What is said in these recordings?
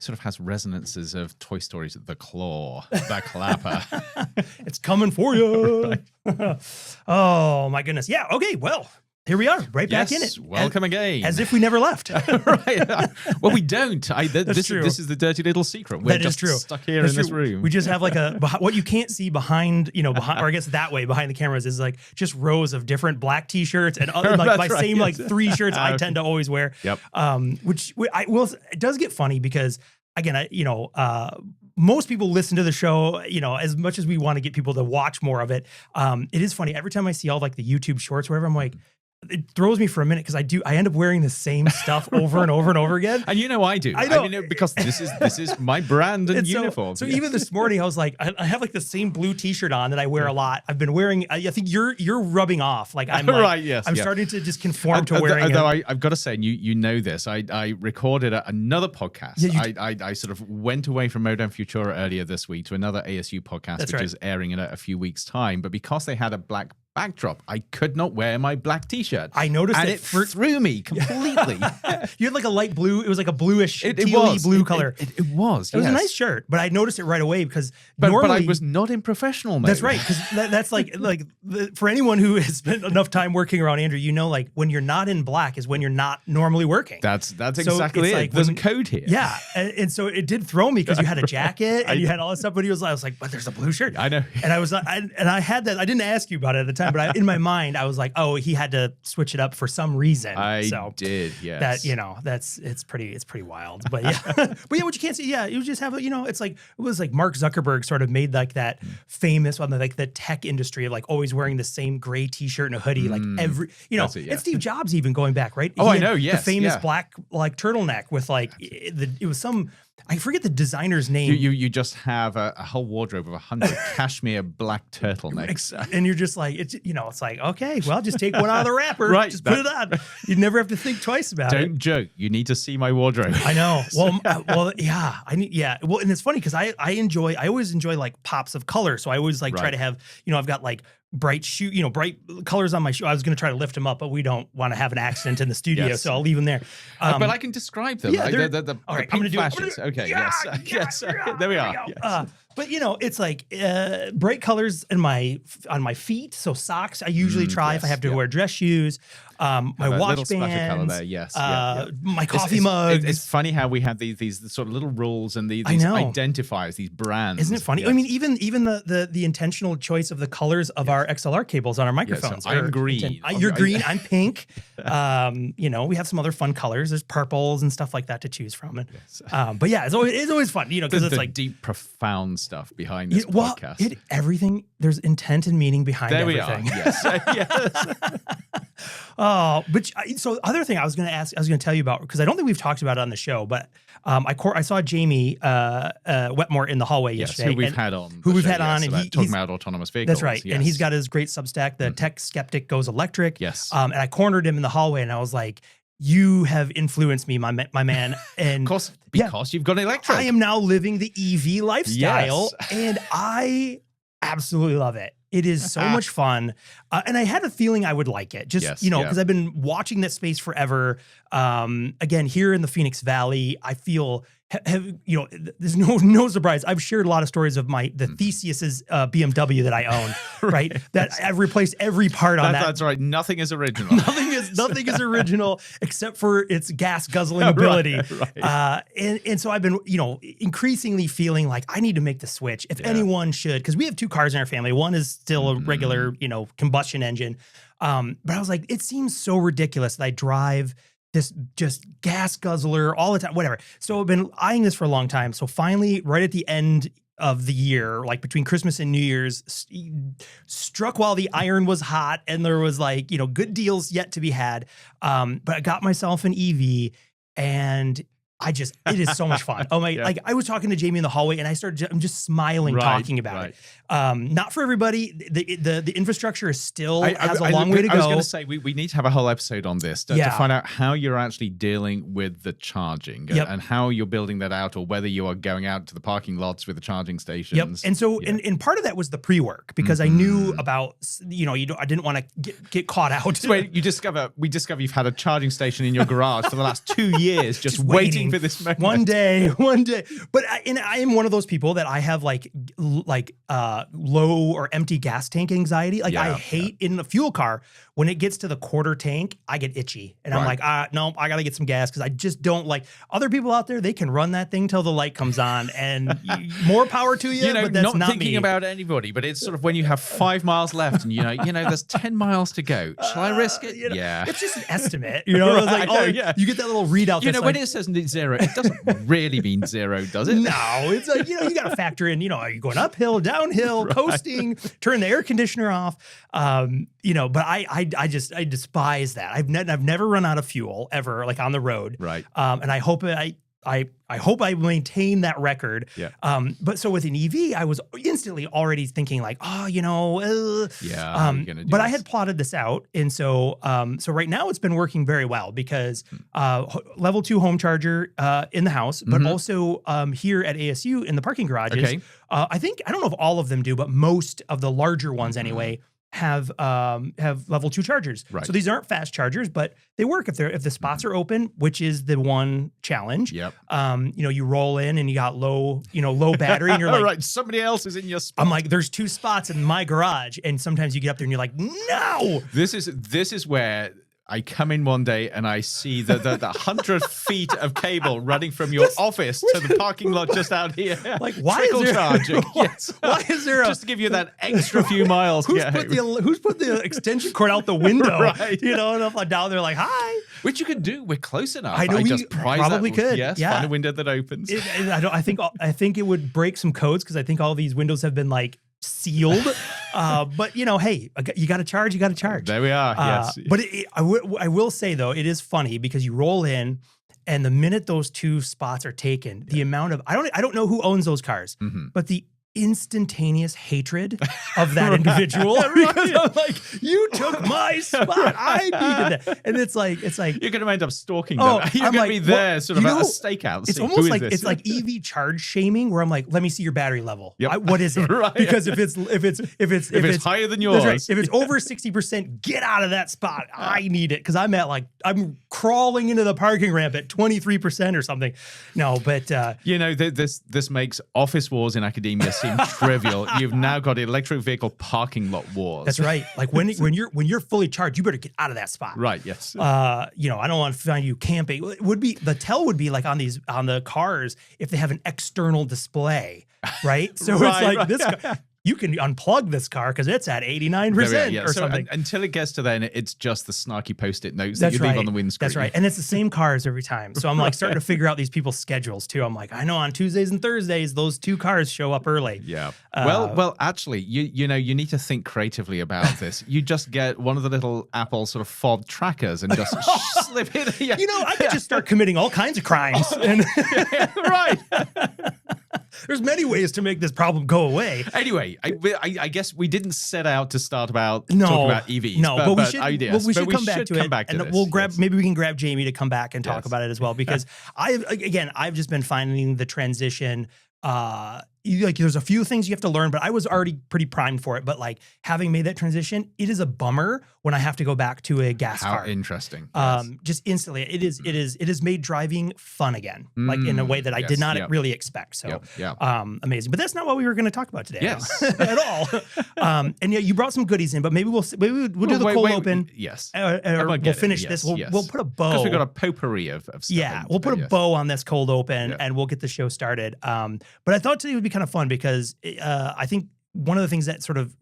sort of has resonances of Toy Story's The Claw, the clapper. It's coming for you. Oh, my goodness. Yeah. Okay. Well, here we are, right back in it. Welcome again. As if we never left. Right. Well, we don't. This true. is the dirty little secret. We're That is just true. stuck here That's in this true. room. We just have like what you can't see behind, or I guess that way behind the cameras is like just rows of different black t-shirts and other, like my same like 3 shirts I tend to always wear. Yep. Which I will, it does get funny because again, most people listen to the show, as much as we want to get people to watch more of it. It is funny. Every time I see all like the YouTube shorts, wherever, I'm like, it throws me for a minute because I end up wearing the same stuff over and over and over again. And I do. I know. I mean, because this is my brand and uniform. So even this morning, I was like, I have like the same blue T-shirt on that I wear a lot. I've been wearing. I think you're rubbing off. Like I'm like, right. Yes. I'm starting to just conform to wearing. Although I've got to say, and you know this, I recorded another podcast. Yeah, I sort of went away from Modem Futura earlier this week to another ASU podcast, which is airing in a few weeks' time. But because they had a black backdrop, I could not wear my black T-shirt. I noticed and it threw me completely. You had like a light blue. It was like a bluish, tealy blue color. It was. It was a nice shirt, but I noticed it right away because but normally I was not in professional mode. That's right, because that's like for anyone who has spent enough time working around Andrew, like when you're not in black is when you're not normally working. That's exactly it. Like there's a code here. Yeah, and so it did throw me because you had a jacket and you had all this stuff. But I was like, but there's a blue shirt. I know. And I had that. I didn't ask you about it at the time, but in my mind, I was like, oh, he had to switch it up for some reason. I did, yes. That it's pretty wild. But yeah, but yeah, what you can't see, yeah, you just have it's like it was like Mark Zuckerberg sort of made like that famous on like the tech industry of like always wearing the same gray T-shirt and a hoodie, like every and Steve Jobs even going back, right? Oh, I know, yes, the famous black like turtleneck with like it was some. I forget the designer's name. You just have a whole wardrobe of 100 cashmere black turtlenecks, and you're just like it's like, okay, well, just take one out of the wrapper, right? Just put it on. You never have to think twice about it. Don't joke. You need to see my wardrobe. I know. Well, yeah. Well, and it's funny because I always enjoy like pops of color, so I always like try to have I've got like bright bright colors on my shoe. I was going to try to lift them up, but we don't want to have an accident in the studio, so I'll leave them there. But I can describe them. Yeah, the all right, pink flashes. Okay, yes. There we are. Yes. But it's like bright colors on my feet. So socks, I usually try if I have to wear dress shoes. My watch bands. There. Yes. My coffee mugs. It's funny how we have these sort of little rules and these identifiers, these brands. Isn't it funny? Yes. I mean, even the intentional choice of the colors of our XLR cables on our microphones. So I'm green. You're green. I'm pink. We have some other fun colors. There's purples and stuff like that to choose from. And, but yeah, it's always fun. Because it's like deep, profound stuff behind this podcast. Everything. There's intent and meaning behind everything. There we are. Yes. Oh, but so other thing I was going to tell you about, because I don't think we've talked about it on the show, but I saw Jamie Wetmore in the hallway yesterday. Who we've had on. And he's talking about autonomous vehicles. That's right. Yes. And he's got his great Substack, The Tech Skeptic Goes Electric. Yes. And I cornered him in the hallway and I was like, you have influenced me, my man. And of course, because you've got an electric. I am now living the EV lifestyle and I absolutely love it. It is so much fun. And I had a feeling I would like it just, because I've been watching that space forever. Again, here in the Phoenix Valley, I feel there's no surprise. I've shared a lot of stories of the Theseus's BMW that I own, right? That I've replaced every part on that. That's right. Nothing is original. Nothing is original except for its gas guzzling ability. Right. And so I've been, increasingly feeling like I need to make the switch. If anyone should, because we have 2 cars in our family. One is still a regular, combustion engine. But I was like, it seems so ridiculous that I drive this just gas guzzler all the time, whatever. So I've been eyeing this for a long time. So finally, right at the end of the year, like between Christmas and New Year's, struck while the iron was hot and there was like, good deals yet to be had. But I got myself an EV and it is so much fun. Oh my, like I was talking to Jamie in the hallway and I'm just smiling talking about it. Not for everybody. The infrastructure is still has a long way to go. I was going to say, we need to have a whole episode on this to find out how you're actually dealing with the charging and how you're building that out, or whether you are going out to the parking lots with the charging stations. Yep. And so, and part of that was the pre-work because I knew about, I didn't want to get caught out. So wait, we discover you've had a charging station in your garage for the last 2 years, just waiting for this moment. One day. But I am one of those people that I have like low or empty gas tank anxiety. Like I hate in the fuel car, when it gets to the quarter tank, I get itchy. And I'm like, no, I got to get some gas because I just don't like other people out there. They can run that thing till the light comes on and more power to you. But that's not thinking me. About anybody, but it's sort of when you have 5 miles left and there's 10 miles to go. Shall I risk it? It's just an estimate. It's like, you get that little readout. When it says zero, it doesn't really mean zero, does it? No, it's like, you got to factor in, are you going uphill, downhill, coasting, turn the air conditioner off? But I despise that. I've never run out of fuel ever, like on the road. Right. And I hope I hope I maintain that record. Yeah. But so with an EV, I was instantly already thinking like, but I had plotted this out. And so right now it's been working very well because level 2 home charger in the house, but also here at ASU in the parking garages. Okay. I don't know if all of them do, but most of the larger ones anyway have level 2 chargers. Right. So these aren't fast chargers, but they work if the spots are open, which is the one challenge. Yep. You roll in and you got low battery and you're like, right, somebody else is in your spot. I'm like, there's 2 spots in my garage. And sometimes you get up there and you're like, no. This is where I come in one day and I see the 100 feet of cable running from your office to the parking lot just out here. Like, why Trickle is there charging? Yes. Why is there just to give you that extra few miles? Who's put the extension cord out the window? Right. And I'm down there like, hi. Which you can do. We're close enough. I know we just prize probably that, could. Yes. Yeah. Find a window that opens. I think it would break some codes because I think all these windows have been like sealed. But hey, you got to charge. There we are. Yes. But I will say though, it is funny because you roll in, and the minute those 2 spots are taken, the amount of I don't know who owns those cars, but the instantaneous hatred of that individual because I'm like, you took my spot. I needed that. And it's like you're going to end up stalking them. You're going to be there sort of at a stakeout. It's almost like it's like EV charge shaming where I'm like, let me see your battery level. Yep. What is it? Right. Because if it's higher than yours, right. If it's over 60%, get out of that spot. I need it because I'm crawling into the parking ramp at 23% or something. No, but this makes office wars in academia seem trivial. You've now got electric vehicle parking lot wars. That's right. Like when you're fully charged, you better get out of that spot. Right. Yes. I don't want to find you camping. It would be the tell would be like on the cars if they have an external display, right? So it's like this. You can unplug this car because it's at 89% or something. Until it gets to then, it's just the snarky Post-it notes that you leave on the windscreen. That's right. And it's the same cars every time. So I'm like starting to figure out these people's schedules too. I'm like, I know on Tuesdays and Thursdays, those 2 cars show up early. Yeah. Well, actually, you need to think creatively about this. You just get one of the little Apple sort of fob trackers and just slip it. Yeah. I could just start committing all kinds of crimes. Right. There's many ways to make this problem go away. Anyway, I guess we didn't set out to start talking about EVs. No, but we should. Ideas. We should come back to it, and we'll grab. Yes. Maybe we can grab Jamie to come back and talk about it as well because I've just been finding the transition. There's a few things you have to learn, but I was already pretty primed for it. But like having made that transition, it is a bummer when I have to go back to a gas car. How interesting. Yes. Just instantly, it has made driving fun again, like in a way that I did not really expect. So, amazing. But that's not what we were going to talk about today. Yes. At all. And you brought some goodies in, but maybe we'll do the cold open. Yes. We'll finish this. We'll put a bow. Because we've got a potpourri of stuff. Yeah, we'll put a bow on this cold open and we'll get the show started. But I thought today would be kind of fun because I think one of the things that sort of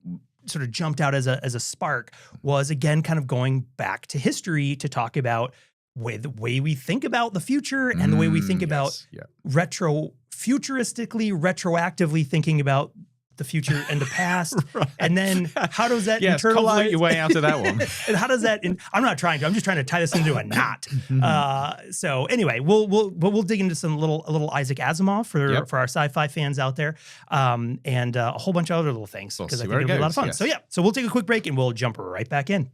jumped out as a spark was again kind of going back to history to talk about the way we think about the future and the way we think about retroactively thinking about the future and the past. Right. And then how does that internalize your way out of that one? And how does that I'm not trying to, I'm just trying to tie this into a knot. So anyway, we'll dig into some little Isaac Asimov for our sci-fi fans out there. And a whole bunch of other little things because I think it'll be a lot of fun. Yes. So we'll take a quick break and we'll jump right back in.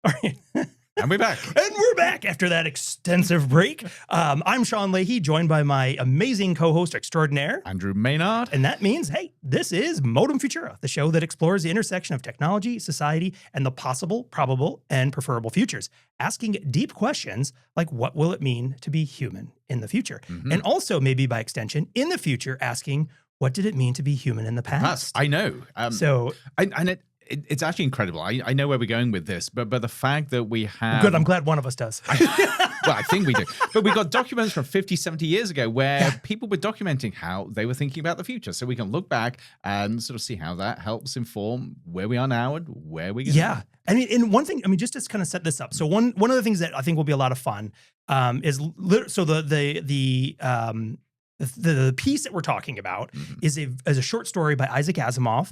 All right. And we're back. And we're back after that extensive break. I'm Sean Leahy, joined by my amazing co-host extraordinaire, Andrew Maynard. And that means, hey, this is Modem Futura, the show that explores the intersection of technology, society, and the possible, probable, and preferable futures, asking deep questions like what will it mean to be human in the future? And also, maybe by extension, in the future, asking what did it mean to be human in the past? I know. It's actually incredible. I know where we're going with this, but the fact that we have... Good, I'm glad one of us does. Well, I think we do. But we got documents from 50, 70 years ago where people were documenting how they were thinking about the future. So we can look back and sort of see how that helps inform where we are now and where we're going. Yeah. I mean, and one thing, just to kind of set this up. So one of the things that I think will be a lot of fun is the piece that we're talking about is a short story by Isaac Asimov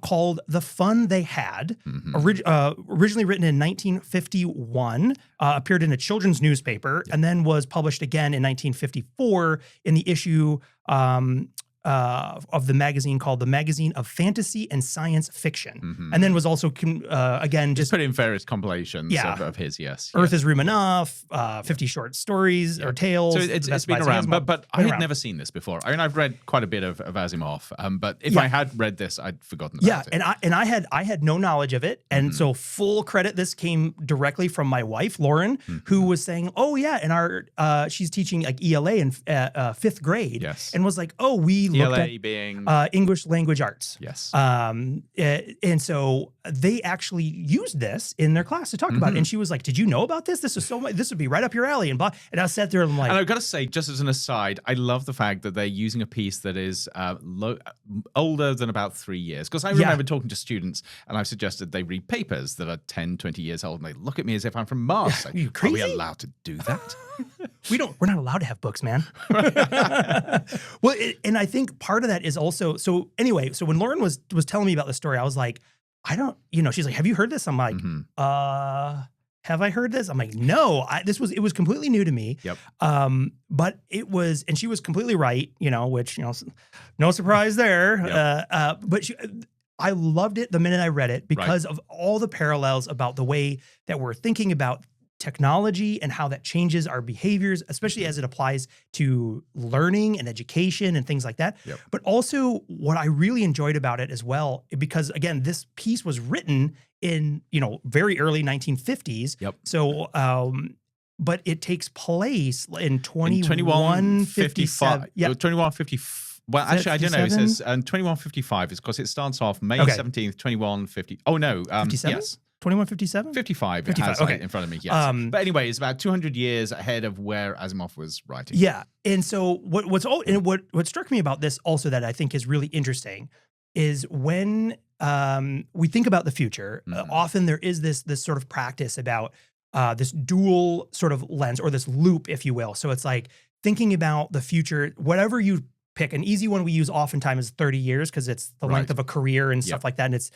called The Fun They Had, originally written in 1951, appeared in a children's newspaper, and then was published again in 1954 in the issue of the magazine called the Magazine of Fantasy and Science Fiction, and then was also again just put in various compilations of his. Earth is Room Enough, 50 short stories or tales. So it's been around, but I had never seen this before. I mean, I've read quite a bit of Asimov, but if I had read this, I'd forgotten about it. And I had no knowledge of it, and so full credit. This came directly from my wife, Lauren, who was saying, "Oh yeah," and she's teaching like ELA in 5th grade, and was like, "Oh, we looked at being English language arts." Yes. And so they actually used this in their class to talk about it. And she was like, "Did you know about this? This is this would be right up your alley." And blah. And I sat there and I'm like, and I've got to say, just as an aside, I love the fact that they're using a piece that is older than about 3 years. Because I remember talking to students and I've suggested they read papers that are 10, 20 years old, and they look at me as if I'm from Mars. Like, are you crazy? Are we allowed to do that? We're not allowed to have books, man. Well, and I think part of that is also, so anyway, so when Lauren was telling me about the story, I was like, I don't, she's like, "Have you heard this?" I'm like, have I heard this? I'm like, no, it was completely new to me. But it was, and she was completely right, which, no surprise there. But I loved it the minute I read it because of all the parallels about the way that we're thinking about technology and how that changes our behaviors, especially as it applies to learning and education and things like that. But also what I really enjoyed about it as well, because again, this piece was written in, very early 1950s. So, but it takes place in 2155. 2150. Well, actually, I don't know. It says 2155 is because it starts off May 17th, 2150. Oh, no. 57? Yes. 2157? 55. It has in front of me, yes. But anyway, it's about 200 years ahead of where Asimov was writing. Yeah. And so what struck me about this also that I think is really interesting is when we think about the future, often there is this sort of practice about this dual sort of lens or this loop, if you will. So it's like thinking about the future, whatever you pick. An easy one we use oftentimes is 30 years because it's the length of a career and stuff like that. And it's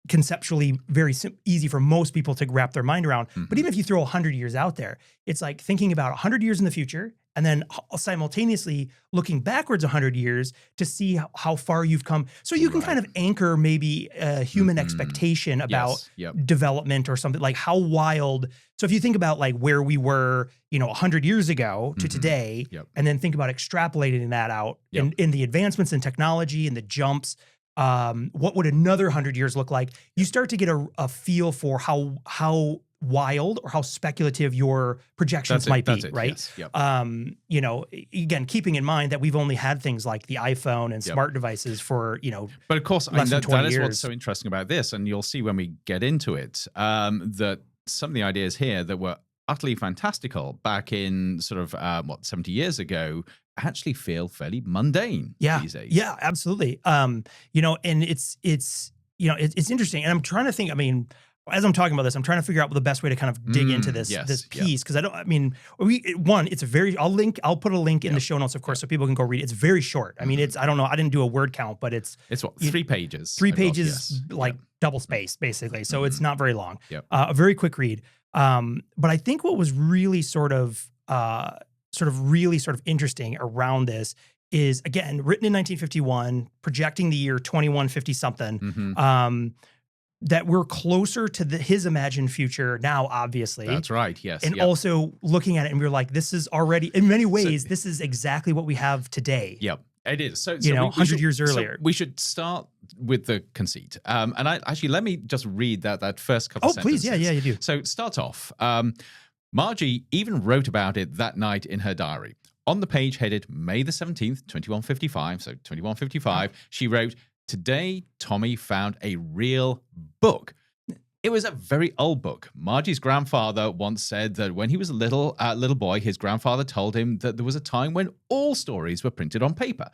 conceptually very easy for most people to wrap their mind around. But even if you throw 100 years out there, it's like thinking about 100 years in the future and then simultaneously looking backwards 100 years to see how far you've come. So you can kind of anchor maybe a human expectation about development or something, like how wild. So if you think about like where we were, 100 years ago to today, and then think about extrapolating that out in the advancements in technology and the jumps, what would another 100 years look like? You start to get a feel for how wild or how speculative your projections might be, right? Again, keeping in mind that we've only had things like the iPhone and smart devices for, but of course, that is what's so interesting about this, and you'll see when we get into it, that some of the ideas here that were utterly fantastical back in sort of 70 years ago actually feel fairly mundane these days. Yeah, absolutely. And it's interesting. And I'm trying to think, as I'm talking about this, I'm trying to figure out the best way to kind of dig into this piece. Cause I'll put a link in the show notes, of course, so people can go read it. It's very short. I mean, I don't know. I didn't do a word count, but it's what, 3 pages, double space basically. So it's not very long, a very quick read. But I think what was really sort of interesting around this is, again, written in 1951, projecting the year 2150 something. that we're closer to his imagined future now, obviously. That's right. Yes. And also looking at it and we're like, this is already, in many ways, this is exactly what we have today. Yep. It is. So, 100 years earlier. So we should start with the conceit. And let me just read that first couple sentences. Oh, please. Yeah, you do. So it starts off. Margie even wrote about it that night in her diary. On the page headed May the 17th, 2155, so 2155, she wrote, "Today, Tommy found a real book." It was a very old book. Margie's grandfather once said that when he was a little boy, his grandfather told him that there was a time when all stories were printed on paper.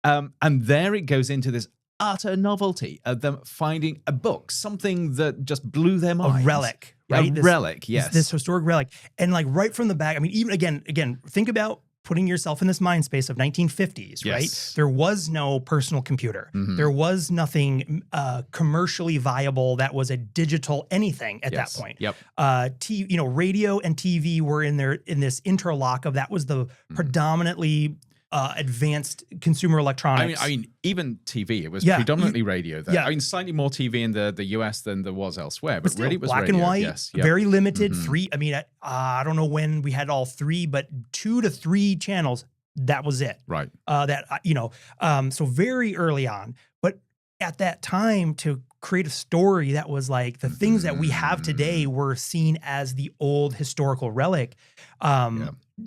And there it goes into this utter novelty of them finding a book, something that just blew their minds. A relic, right? Relic, yes. This historic relic. And like right from the back, I mean, even again, think about putting yourself in this mind space of 1950s, Yes. right? There was no personal computer. Mhm. There was nothing commercially viable that was a digital anything at that point. Yep. Radio and TV were in this interlock of that was the predominantly advanced consumer electronics. I mean, even TV, it was Yeah, predominantly radio there. yeah. I mean, slightly more TV in the US than there was elsewhere, but still, really it was black radio. and white, Yes. Yep. very limited. Mhm. 3. I mean, I don't know when we had all 3, but 2 to 3 channels. That was it. Right. So very early on. But at that time, to create a story that was like the things that we have today were seen as the old historical relic.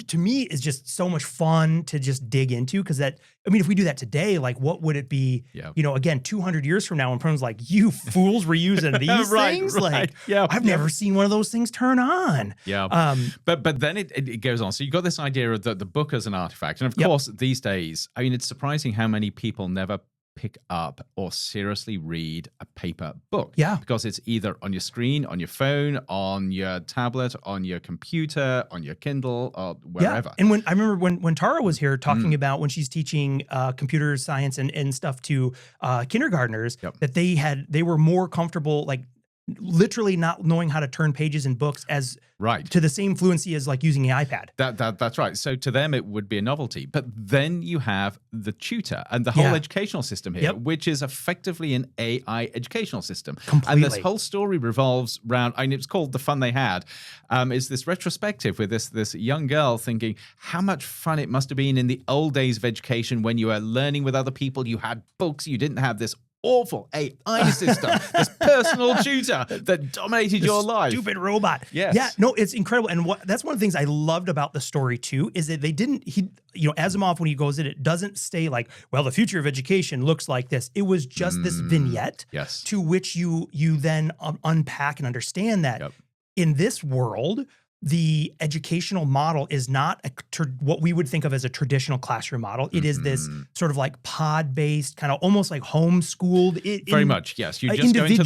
To me, is just so much fun to just dig into because if we do that today, like what would it be? Yeah. Again, 200 years from now, when someone's like, "You fools were using these things," like, I've never seen one of those things turn on. Yeah. But then it goes on. So you got this idea of the book as an artifact, and of course these days, I mean, it's surprising how many people never pick up or seriously read a paper book. Yeah. Because it's either on your screen, on your phone, on your tablet, on your computer, on your Kindle, or wherever. Yeah. And I remember when Tara was here talking about when she's teaching computer science and stuff to kindergartners, that they were more comfortable, like literally not knowing how to turn pages in books as to the same fluency as like using the iPad. That's right. So to them, it would be a novelty. But then you have the tutor and the whole educational system here, which is effectively an AI educational system. Completely. And this whole story revolves around, and it's called The Fun They Had, is this retrospective with this young girl thinking how much fun it must have been in the old days of education when you were learning with other people, you had books, you didn't have this awful AI system, this personal tutor that dominated your life. Stupid robot. Yes. Yeah, no, it's incredible. And that's one of the things I loved about the story too, is that Asimov, when he goes in, it doesn't stay like, well, the future of education looks like this. It was just this vignette to which you then unpack and understand that in this world, the educational model is not what we would think of as a traditional classroom model. It is this sort of like pod-based, kind of almost like homeschooled. Very much, yes. You just go into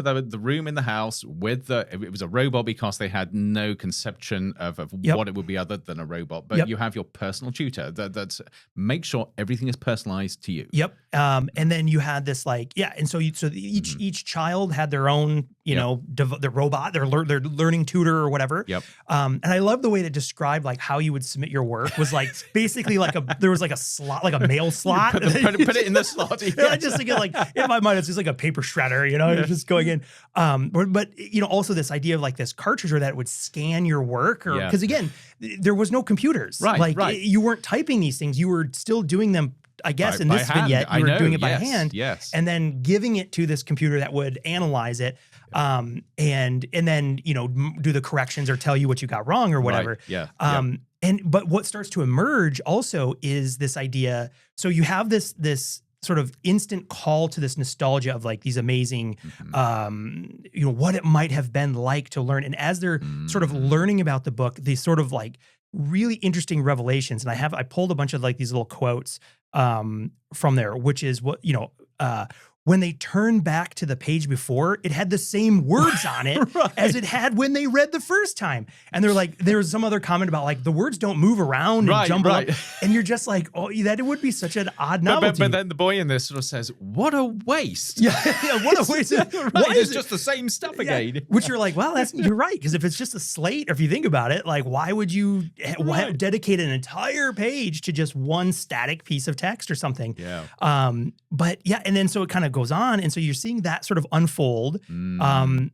the room in the house with it was a robot because they had no conception of what it would be other than a robot. But you have your personal tutor that makes sure everything is personalized to you. Yep. And then you had this and so each child had their own, the robot, their learning tutor or whatever. Yep. And I love the way that described like how you would submit your work was like basically there was like a slot, like a mail slot. Put it in the slot. I just think like in my mind, it's just like a paper shredder, it's just going in. But also this idea of like this cartridge or that would scan your work because again, there was no computers. Right. You weren't typing these things. You were still doing them. I guess in this vignette, you were doing it by hand, and then giving it to this computer that would analyze it, and then do the corrections or tell you what you got wrong or whatever. But what starts to emerge also is this idea. So you have this sort of instant call to this nostalgia of like these amazing, what it might have been like to learn. And as they're sort of learning about the book, these sort of like really interesting revelations. And I pulled a bunch of like these little quotes from there, which is what, when they turn back to the page before, it had the same words on it as it had when they read the first time. And they're like, there's some other comment about like the words don't move around and jumble up. And you're just like, oh, that would be such an odd novelty. But then the boy in this sort of says, what a waste. What a waste. Why is it just the same stuff again? Which you're like, well, you're right. Because if it's just a slate, or if you think about it, like why would you dedicate an entire page to just one static piece of text or something? Yeah. And then so it kind of goes on. And so you're seeing that sort of unfold.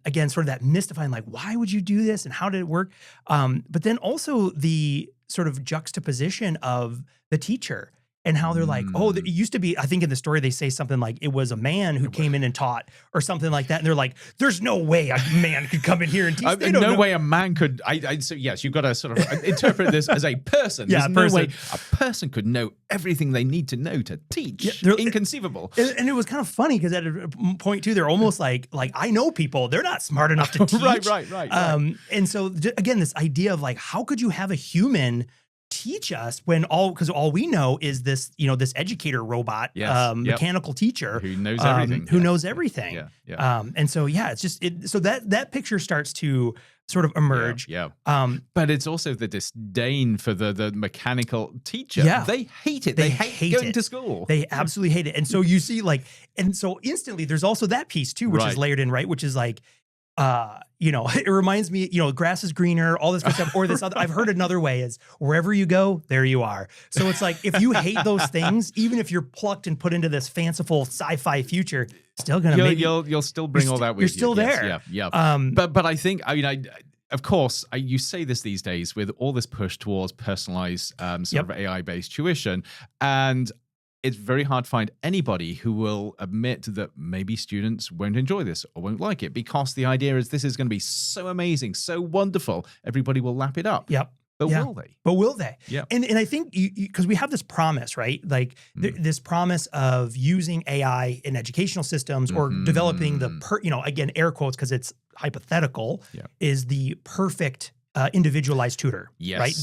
Again, sort of that mystifying, like, why would you do this and how did it work? But then also the sort of juxtaposition of the teacher and how they're like, oh, it used to be, I think in the story they say something like it was a man who came in and taught or something like that. And they're like, there's no way a man could come in here and teach. No way a man could. So yes, you've got to sort of interpret this as a person. Yeah, There's no way a person could know everything they need to know to teach. Yeah, inconceivable. And it was kind of funny because at a point too, they're almost like I know people, they're not smart enough to teach. Right. And so again, this idea of like, how could you have a human teach us when because all we know is this, this educator robot, mechanical teacher who knows everything, knows everything. And so, it's just, so that picture starts to sort of emerge. But it's also the disdain for the mechanical teacher. They hate it. They hate going to school. They absolutely hate it. And so you see and so instantly there's also that piece too, which is layered in, right? Which is like, it reminds me, grass is greener, all this good stuff, or this other, I've heard another way is wherever you go, there you are. So it's like, if you hate those things, even if you're plucked and put into this fanciful sci-fi future, still going to you'll still bring all that with you. You're still there. But I think, of course, you say this these days with all this push towards personalized sort of AI-based tuition, and it's very hard to find anybody who will admit that maybe students won't enjoy this or won't like it, because the idea is this is going to be so amazing, so wonderful, everybody will lap it up. But will they? But will they? Yeah. And I think because we have this promise, right? Like this promise of using AI in educational systems or developing again, air quotes, because it's hypothetical, is the perfect individualized tutor, right?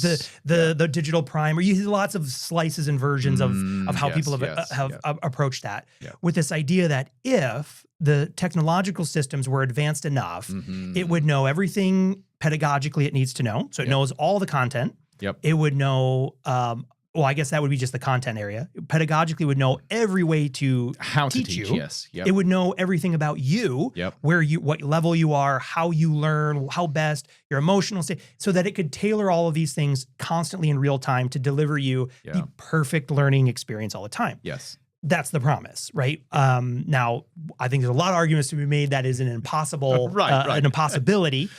The digital prime, or you see lots of slices and versions of how people have approached that with this idea that if the technological systems were advanced enough, it would know everything pedagogically it needs to know. So it knows all the content. It would know, well, I guess that would be just the content area. Pedagogically would know every way to teach you. It would know everything about you, what level you are, how you learn, how best, your emotional state, so that it could tailor all of these things constantly in real time to deliver you the perfect learning experience all the time. That's the promise, right? Now, I think there's a lot of arguments to be made that is an impossible, an impossibility.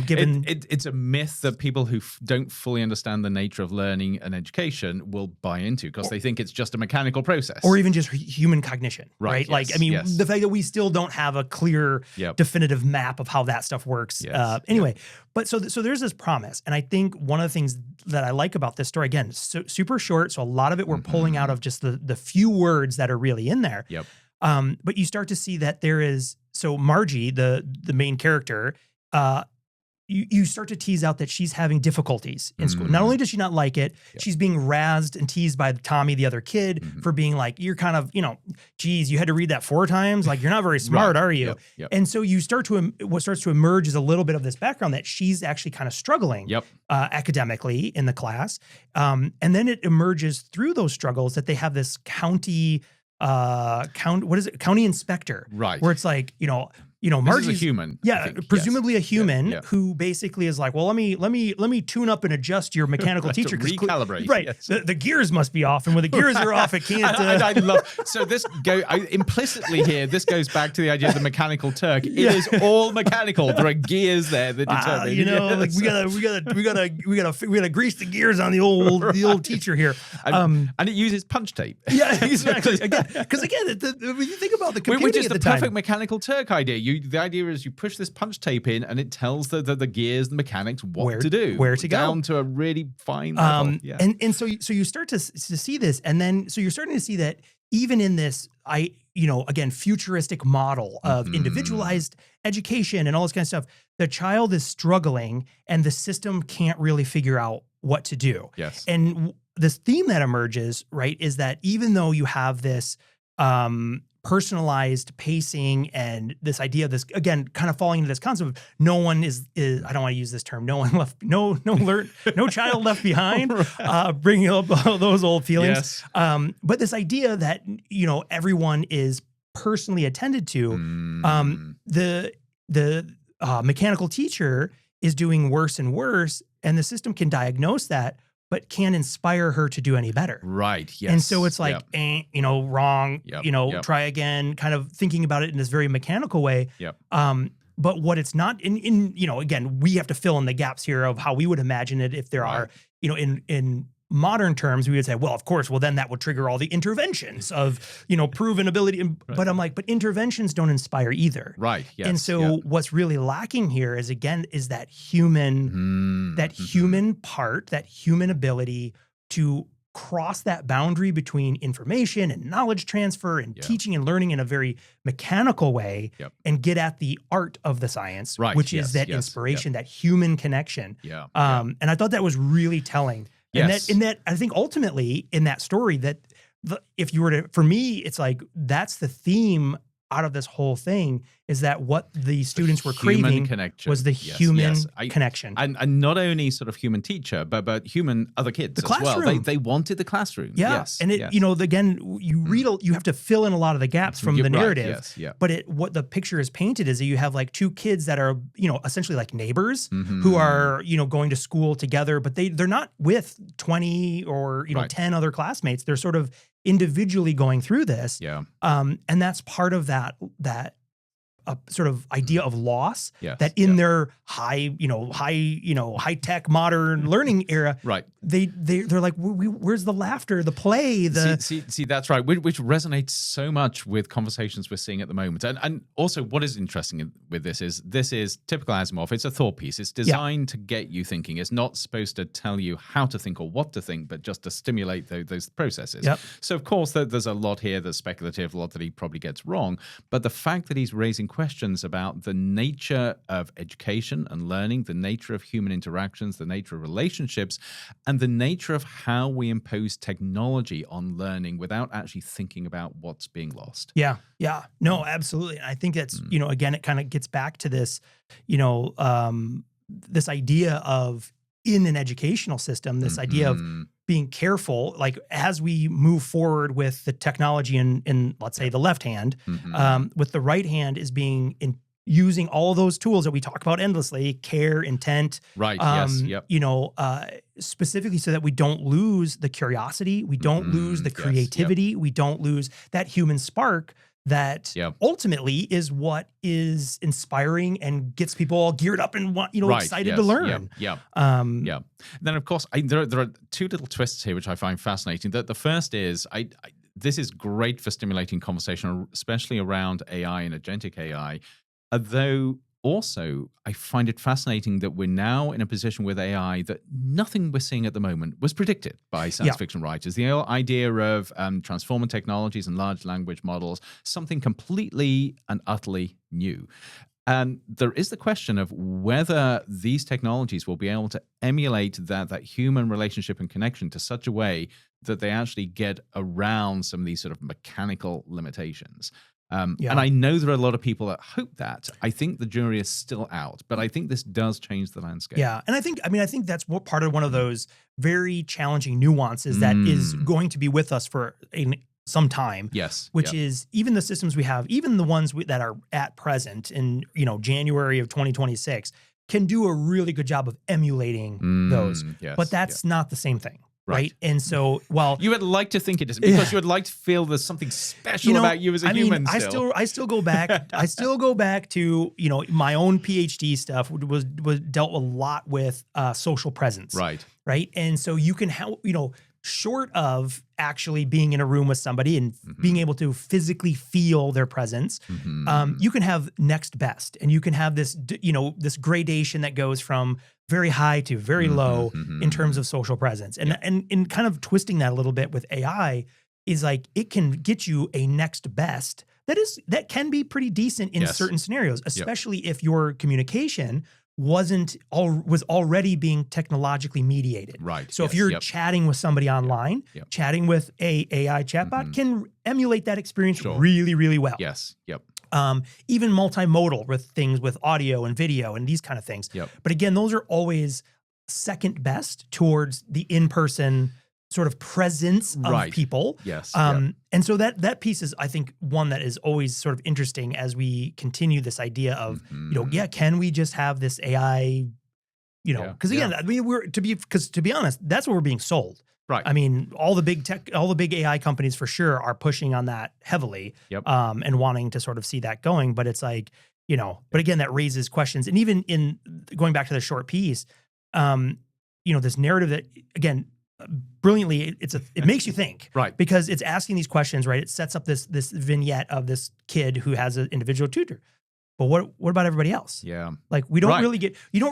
Given it's a myth that people who don't fully understand the nature of learning and education will buy into, because they think it's just a mechanical process, or even just human cognition, right? The fact that we still don't have a clear, definitive map of how that stuff works. Anyway, but so there's this promise, and I think one of the things that I like about this story, again, super short, so a lot of it we're pulling out of just the few words that are really in there. But you start to see that there is, so Margie, the main character, you start to tease out that she's having difficulties in school. Not only does she not like it, she's being razzed and teased by Tommy, the other kid, for being like, you're kind of, geez, you had to read that 4 times. Like, you're not very smart, are you? And so you what starts to emerge is a little bit of this background that she's actually kind of struggling academically in the class. And then it emerges through those struggles that they have this county inspector, where it's like, Margie's a human, presumably a human who basically is like, well, let me tune up and adjust your mechanical teacher, recalibrate. The gears must be off, and when the gears are off, it can't. I love, so this implicitly here, this goes back to the idea of the mechanical Turk. It is all mechanical. There are gears there that determine. Like we gotta grease the gears on the old teacher here, and it uses punch tape. Exactly. Because again, when you think about the computing, which is the perfect time, mechanical Turk idea. The idea is you push this punch tape in, and it tells the gears, the mechanics, where to do, where to go, down to a really fine level. And so you start to see this, and then so you're starting to see that even in this, again, futuristic model of individualized education and all this kind of stuff, the child is struggling, and the system can't really figure out what to do. And this theme that emerges, right, is that even though you have this personalized pacing and this idea of this, again, kind of falling into this concept of no one is I don't want to use this term, no child left behind, bringing up those old feelings. But this idea that, everyone is personally attended to, the mechanical teacher is doing worse and worse, and the system can diagnose that, but can inspire her to do any better. Right. Yes. And so it's like, wrong, Yep. try again, kind of thinking about it in this very mechanical way. Yep. But what it's not in again, we have to fill in the gaps here of how we would imagine it if there are, in modern terms, we would say, well, of course, well, then that would trigger all the interventions of, proven ability. But I'm like, but interventions don't inspire either. Right. Yes. And so what's really lacking here is, again, is that human, human part, that human ability to cross that boundary between information and knowledge transfer and teaching and learning in a very mechanical way and get at the art of the science, which is that inspiration, that human connection. And I thought that was really telling. Yes. And that I think ultimately in that story that if you were to, for me, it's like, that's the theme out of this whole thing, is that what the students were craving was the human connection. And not only sort of human teacher, but human other kids as well. They wanted the classroom. Yes. And it, again, you read, you have to fill in a lot of the gaps from the narrative. But what the picture is painted is that you have like two kids that are, essentially like neighbors who are, going to school together, but they're not with 20 or, 10 other classmates. They're sort of individually going through this. And that's part of that sort of idea of loss that in their high tech modern learning era, they're like, where's the laughter, the play, see that's right, which resonates so much with conversations we're seeing at the moment. And also what is interesting with this is typical Asimov. It's a thought piece. It's designed to get you thinking. It's not supposed to tell you how to think or what to think, but just to stimulate those processes. So of course there's a lot here that's speculative, a lot that he probably gets wrong, but the fact that he's raising questions about the nature of education and learning, the nature of human interactions, the nature of relationships, and the nature of how we impose technology on learning without actually thinking about what's being lost. No, absolutely. And I think that's, again, it kind of gets back to this, this idea of, in an educational system, this idea of being careful, like as we move forward with the technology in let's say the left hand, with the right hand is using all of those tools that we talk about endlessly, care, intent, specifically so that we don't lose the curiosity, we don't lose the creativity, we don't lose that human spark that ultimately is what is inspiring and gets people all geared up and excited to learn. Then of course there are two little twists here which I find fascinating. The first is this is great for stimulating conversation, especially around AI and agentic AI. Although also, I find it fascinating that we're now in a position with AI that nothing we're seeing at the moment was predicted by science fiction writers. The idea of transformer technologies and large language models, something completely and utterly new. And there is the question of whether these technologies will be able to emulate that human relationship and connection to such a way that they actually get around some of these sort of mechanical limitations. And I know there are a lot of people that hope that. I think the jury is still out, but I think this does change the landscape. And I think that's part of one of those very challenging nuances that is going to be with us for some time. Which is even the systems we have, even the ones that are at present in January of 2026, can do a really good job of emulating those. But that's not the same thing. Right. And so, you would like to think it isn't, because you would like to feel there's something special about you as a human. I still go back. I still go back to my own PhD stuff was dealt a lot with social presence. Right. And so you can help. Short of actually being in a room with somebody and being able to physically feel their presence, you can have next best, and you can have this, this gradation that goes from very high to very low in terms of social presence. And in kind of twisting that a little bit with AI is like, it can get you a next best that can be pretty decent in certain scenarios, especially if your communication was already being technologically mediated. So if you're chatting with somebody online, chatting with a AI chatbot can emulate that experience really, really well. Even multimodal with things with audio and video and these kind of things. But again, those are always second best towards the in-person sort of presence of people. And so that piece is, I think, one that is always sort of interesting as we continue this idea of, can we just have this AI you know, because again, I mean, to be honest, that's what we're being sold. Right. I mean, all the big AI companies for sure are pushing on that heavily, and wanting to sort of see that going. But it's like, you know, but again, that raises questions. And even in going back to the short piece, you know, this narrative that, again, brilliantly, it makes you think, right? Because it's asking these questions, right? It sets up this vignette of this kid who has an individual tutor. But what about everybody else? Yeah. Like you don't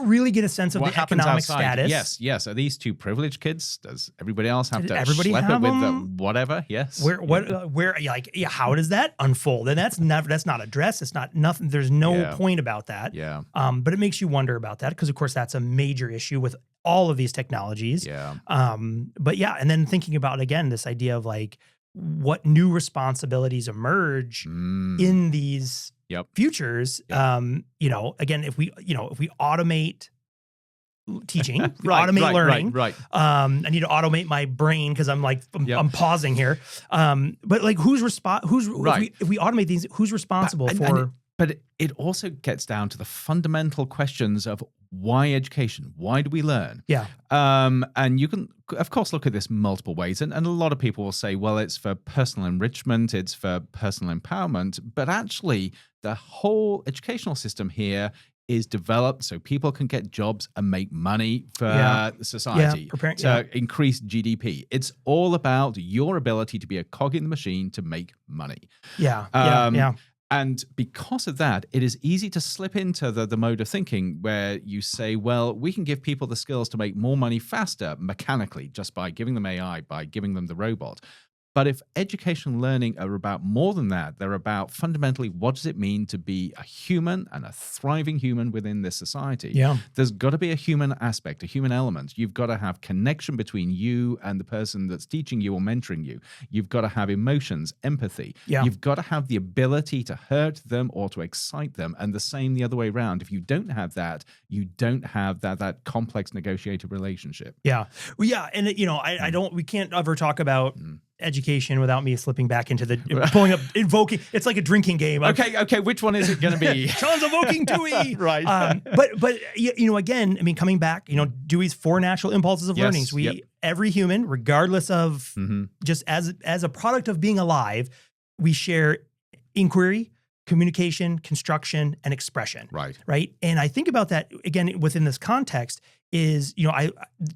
really get a sense of what the economic outside? status. Yes. Are these two privileged kids? Does everybody else have to everybody schlep have it with them? whatever? Yes. Where how does that unfold? And that's not addressed. It's not nothing. There's no point about that. Yeah. But it makes you wonder about that because of course that's a major issue with all of these technologies. Yeah. But yeah, and then thinking about again this idea of like what new responsibilities emerge in these futures. You know, again, if we automate teaching, automate learning, I need to automate my brain because I'm like I'm pausing here. But like if we automate these, who's responsible for? But it also gets down to the fundamental questions of why education? Why do we learn? Yeah. And you can, of course, look at this multiple ways. And a lot of people will say, well, it's for personal enrichment, it's for personal empowerment. But actually, the whole educational system here is developed so people can get jobs and make money for society to increase GDP. It's all about your ability to be a cog in the machine to make money. And because of that, it is easy to slip into the mode of thinking where you say, well, we can give people the skills to make more money faster mechanically just by giving them AI, by giving them the robot. But if education and learning are about more than that, they're about fundamentally what does it mean to be a human and a thriving human within this society? Yeah. There's got to be a human aspect, a human element. You've got to have connection between you and the person that's teaching you or mentoring you. You've got to have emotions, empathy. Yeah. You've got to have the ability to hurt them or to excite them. And the same the other way around. If you don't have that, you don't have that complex negotiated relationship. Yeah. Well, yeah. And we can't ever talk about education without me slipping back into the invoking. It's like a drinking game. Okay. Which one is it going to be? Sean's evoking Dewey. Right. But again, I mean, coming back, Dewey's 4 natural impulses of learnings. Every human, regardless of just as a product of being alive, we share inquiry, communication, construction, and expression. Right. And I think about that again within this context is,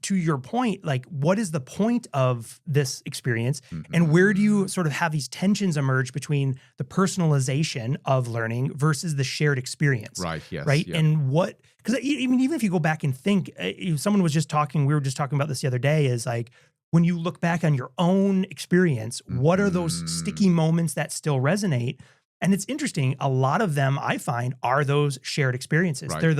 to your point, like what is the point of this experience and where do you sort of have these tensions emerge between the personalization of learning versus the shared experience? Right. Yes. Right. Yep. And because even if you go back and think, someone was just talking, we were just talking about this the other day, is like, when you look back on your own experience, what are those sticky moments that still resonate? And it's interesting. A lot of them I find are those shared experiences. Right.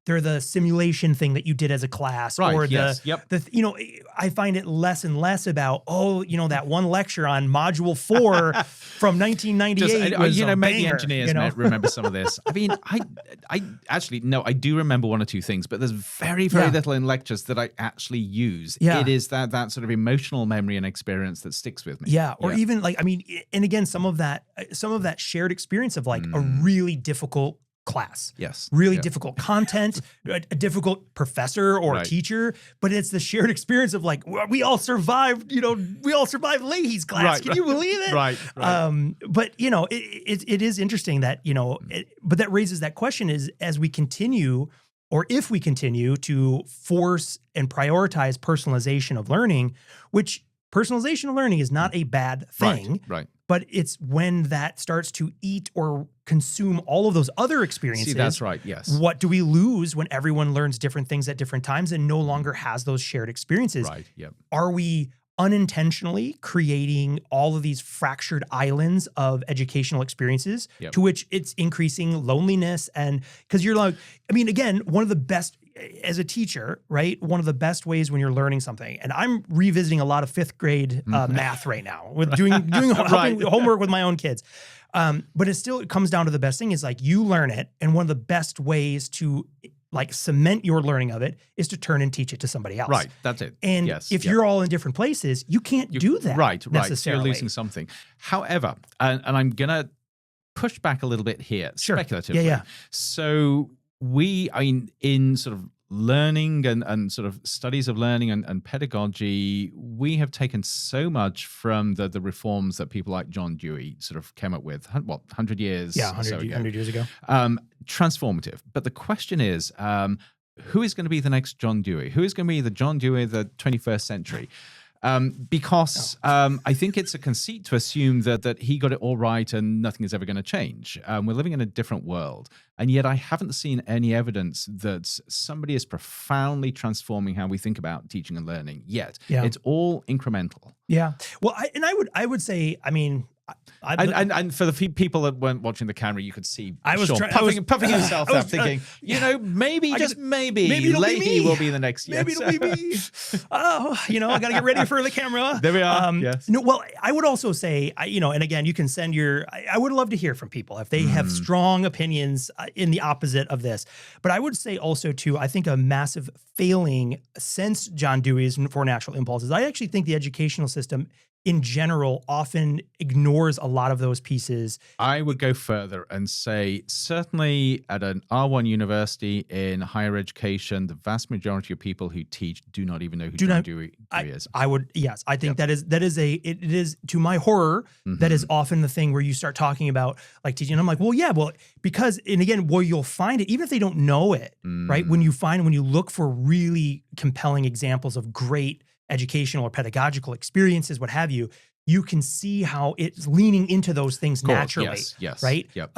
They're the simulation thing that you did as a class, or I find it less and less about that one lecture on module 4 from 1998. Maybe engineers remember some of this. I mean, I actually no, I do remember one or two things, but there's very little in lectures that I actually use. Yeah. It is that sort of emotional memory and experience that sticks with me. Yeah, or even like and again, some of that shared experience of like a really difficult class. Yes. Really difficult content, a difficult professor or teacher, but it's the shared experience of like, we all survived, Leahy's class. Right. Can you believe it? Right. But it is interesting that, but that raises that question is as we continue, or if we continue to force and prioritize personalization of learning, which personalization of learning is not a bad thing. Right. But it's when that starts to eat or consume all of those other experiences. See, that's right, yes. What do we lose when everyone learns different things at different times and no longer has those shared experiences? Right, yep. Are we unintentionally creating all of these fractured islands of educational experiences to which it's increasing loneliness? And because you're like, again, one of the best, as a teacher, right? One of the best ways when you're learning something, and I'm revisiting a lot of 5th grade math right now with doing helping homework with my own kids. But it comes down to the best thing is like you learn it, and one of the best ways to like cement your learning of it is to turn and teach it to somebody else. Right, that's it. And if you're all in different places, you can't do that. Right. Necessarily. You're losing something. However, and I'm gonna push back a little bit here, speculatively. Yeah. So in sort of learning and sort of studies of learning and pedagogy, we have taken so much from the reforms that people like John Dewey sort of came up with, 100 years Yeah, or so ago. 100 years ago. Transformative. But the question is, who is going to be the next John Dewey? Who is going to be the John Dewey of the 21st century? Because I think it's a conceit to assume that he got it all right and nothing is ever going to change. We're living in a different world. And yet I haven't seen any evidence that somebody is profoundly transforming how we think about teaching and learning yet. Yeah. It's all incremental. Yeah. Well, I would say, I mean, and for the people that weren't watching the camera, you could see Sean puffing himself up, thinking, maybe Leahy will be the next. Maybe it'll be me. Oh, I got to get ready for the camera. There we are. Yes. No, well, I would also say, and again, you can send I would love to hear from people if they have strong opinions in the opposite of this. But I would say also, too, I think a massive failing since John Dewey's Four Natural Impulses, I actually think the educational system in general often ignores a lot of those pieces. I would go further and say certainly at an R1 university in higher education, the vast majority of people who teach do not even know who John Dewey is. I think it is to my horror, that is often the thing where you start talking about like teaching. And I'm like, because, and again, you'll find it, even if they don't know it, right? When you look for really compelling examples of great educational or pedagogical experiences, what have you, you can see how it's leaning into those things naturally. Yes. Right. Yep.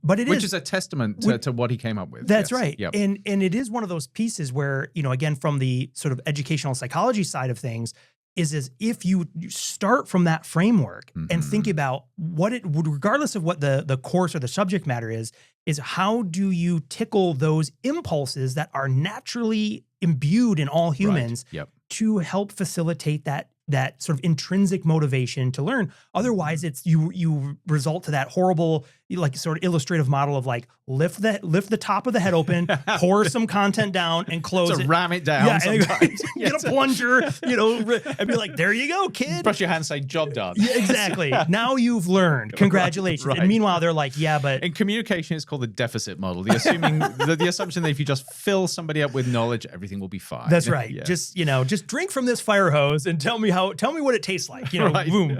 Which is a testament to what he came up with. That's right. Yep. And it is one of those pieces where, again, from the sort of educational psychology side of things, is if you start from that framework and think about what it would, regardless of what the course or the subject matter is how do you tickle those impulses that are naturally imbued in all humans to help facilitate that sort of intrinsic motivation to learn. Otherwise, it's you result to that horrible, like sort of illustrative model of like lift the top of the head open, pour some content down, and close it. Ram it down. Sometimes. Get a plunger, and be like, there you go, kid. Brush your hands, say job done. Yeah, exactly. Now you've learned. Congratulations. Right. And meanwhile, they're like, yeah, but in communication, it's called the deficit model. The assumption that if you just fill somebody up with knowledge, everything will be fine. That's right. Yeah. Just drink from this fire hose and tell me what it tastes like. Right. Boom.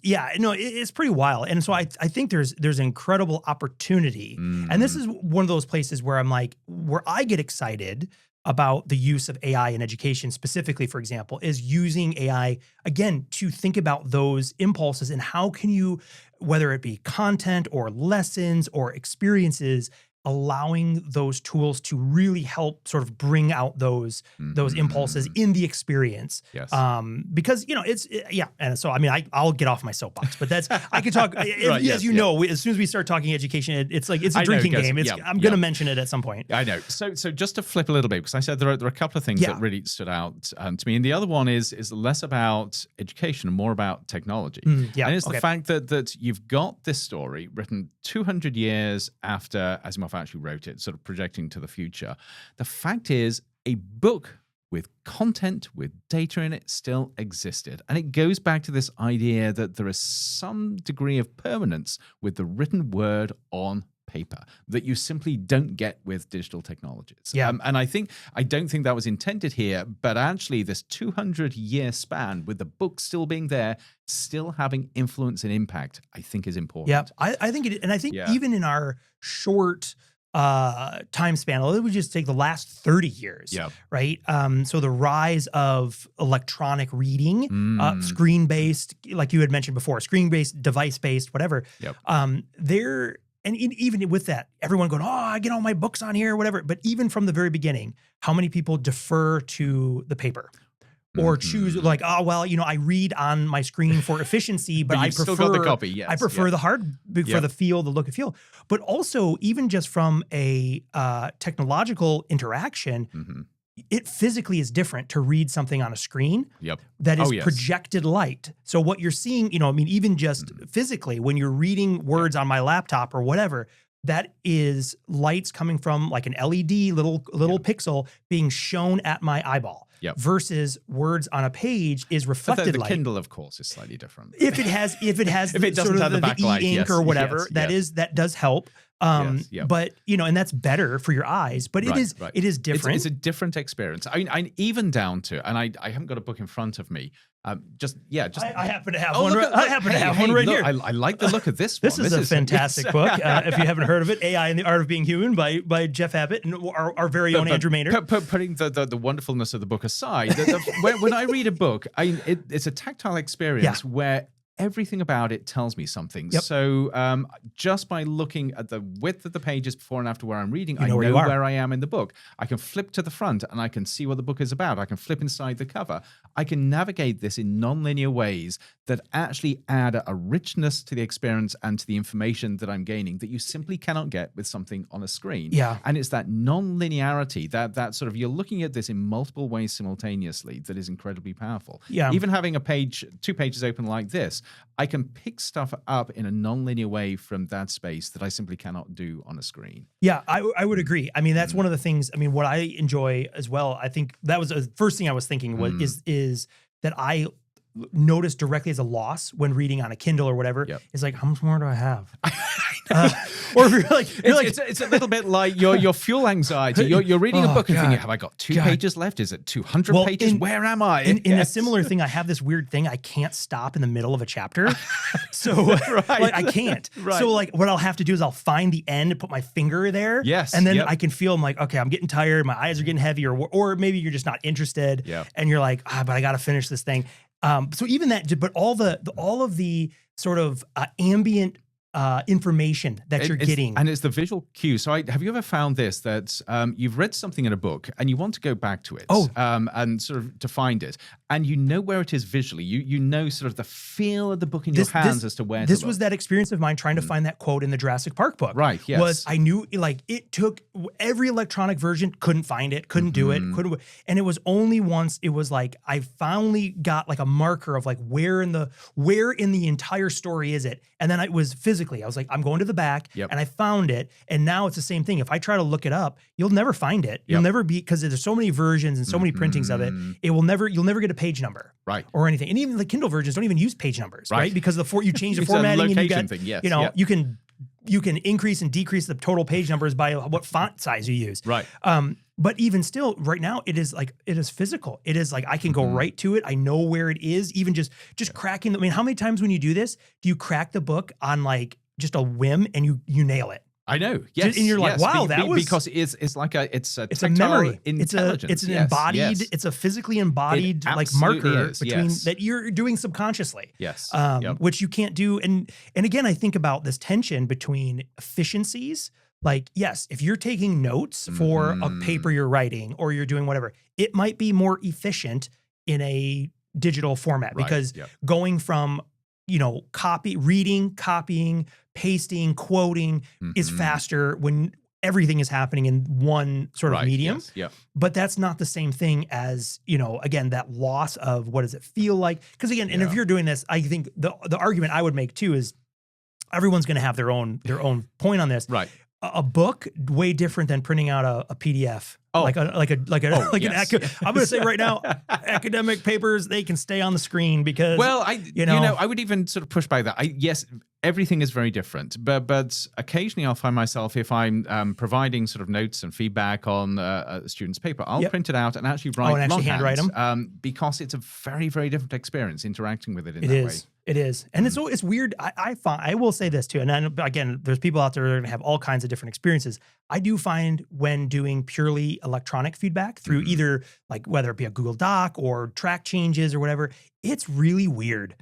It's pretty wild. And so I think there's incredible opportunity. And this is one of those places where I'm like, where I get excited about the use of AI in education, specifically, for example, is using AI, again, to think about those impulses and how can you, whether it be content or lessons or experiences, allowing those tools to really help sort of bring out those impulses in the experience. Yes. Because, And so, I mean, I'll get off my soapbox, but I could talk, as you know, as soon as we start talking education, it's like, it's a drinking game. I'm going to mention it at some point. I know. So just to flip a little bit, because I said there are a couple of things that really stood out to me. And the other one is less about education and more about technology. And it's the fact that you've got this story written 200 years after Asimov actually wrote it, sort of projecting to the future. The fact is, a book with content, with data in it, still existed. And it goes back to this idea that there is some degree of permanence with the written word on paper that you simply don't get with digital technologies. And I don't think that was intended here, but actually this 200-year span with the book still being there, still having influence and impact, I think is important. Yeah, I think it, and I think even in our short time span, let me just take the last 30 years, right? So the rise of electronic reading, screen-based, like you had mentioned before, screen-based, device-based, whatever. And even with that, everyone going, I get all my books on here, whatever. But even from the very beginning, how many people defer to the paper? Or choose like, I read on my screen for efficiency, but I prefer still got the copy. Yes, I prefer the hard for the feel, the look and feel. But also, even just from a technological interaction, it physically is different to read something on a screen that is projected light. So what you're seeing, even just physically, when you're reading words on my laptop or whatever, that is lights coming from like an LED little pixel being shown at my eyeball. versus words on a page is reflected the light. Kindle, of course, is slightly different. If it has if it doesn't sort of have the backlight, e-ink or whatever, that does help. But and that's better for your eyes, but it is different. It's a different experience. I mean, even down to, and I haven't got a book in front of me. I happen to have one. I happen to have one right here. I like the look of this one. This is a fantastic book. If you haven't heard of it, AI and the Art of Being Human by Jeff Abbott and our very own Andrew Maynard. Putting the wonderfulness of the book aside, when I read a book, it's a tactile experience where everything about it tells me something. So just by looking at the width of the pages before and after where I'm reading, I know where I am in the book. I can flip to the front and I can see what the book is about. I can flip inside the cover. I can navigate this in non-linear ways that actually add a richness to the experience and to the information that I'm gaining that you simply cannot get with something on a screen. And it's that non-linearity, that sort of, you're looking at this in multiple ways simultaneously that is incredibly powerful. Even having two pages open like this, I can pick stuff up in a non-linear way from that space that I simply cannot do on a screen. Yeah, I would agree. I mean, that's one of the things, I mean, what I enjoy as well, I think that was the first thing I was thinking was, is that I notice directly as a loss when reading on a Kindle or whatever, is like, how much more do I have? Or if it's a little bit like your fuel anxiety. You're reading a book and thinking, have I got 2 pages left? Is it 200 pages? Where am I? In a similar thing, I have this weird thing. I can't stop in the middle of a chapter. So I can't. So like what I'll have to do is I'll find the end and put my finger there. And then I can feel, I'm like, okay, I'm getting tired. My eyes are getting heavy, or maybe you're just not interested. And you're like, but I got to finish this thing. So even that, but all of the sort of ambient information that you're getting. And it's the visual cue. So have you ever found this, that you've read something in a book and you want to go back to it and sort of to find it, and you know where it is visually. You know sort of the feel of the book in your hands as to where to look. This was that experience of mine trying to find that quote in the Jurassic Park book. Was I knew, like, it took every electronic version, couldn't find it, couldn't do it, and it was only once it was like I finally got like a marker of like where in the entire story is it, and then it was physically. I was like, I'm going to the back, and I found it. And now it's the same thing. If I try to look it up, you'll never find it. You'll never be, because there's so many versions and so many printings of it. You'll never get a page number, or anything. And even the Kindle versions don't even use page numbers, right? Because you change the formatting and you got, you can increase and decrease the total page numbers by what font size you use. But even still, right now, it is physical. It is like I can go right to it. I know where it is. Even just cracking. I mean, how many times when you do this, do you crack the book on like just a whim and you nail it? I know. Yes. And you're like, wow, that was, because it's like it's a memory. Intelligence. It's an embodied. It's a physically embodied like marker between that you're doing subconsciously. Which you can't do. And again, I think about this tension between efficiencies. Like, yes, if you're taking notes for a paper you're writing or you're doing whatever, it might be more efficient in a digital format because going from, reading, copying, pasting, quoting is faster when everything is happening in one sort of medium. But that's not the same thing as, again, that loss of what does it feel like? Because again, and if you're doing this, I think the argument I would make too is everyone's going to have their own point on this. A book way different than printing out a PDF. I'm going to say right now, academic papers, they can stay on the screen because I would even sort of push back that. Yes, everything is very different, but occasionally I'll find myself, if I'm providing sort of notes and feedback on a student's paper, I'll print it out and actually write handwrite them because it's a very, very different experience interacting with it in that way. It is. And it's weird. I will say this too. And then, again, there's people out there that are going to have all kinds of different experiences. I do find when doing purely electronic feedback through either like whether it be a Google Doc or track changes or whatever, it's really weird.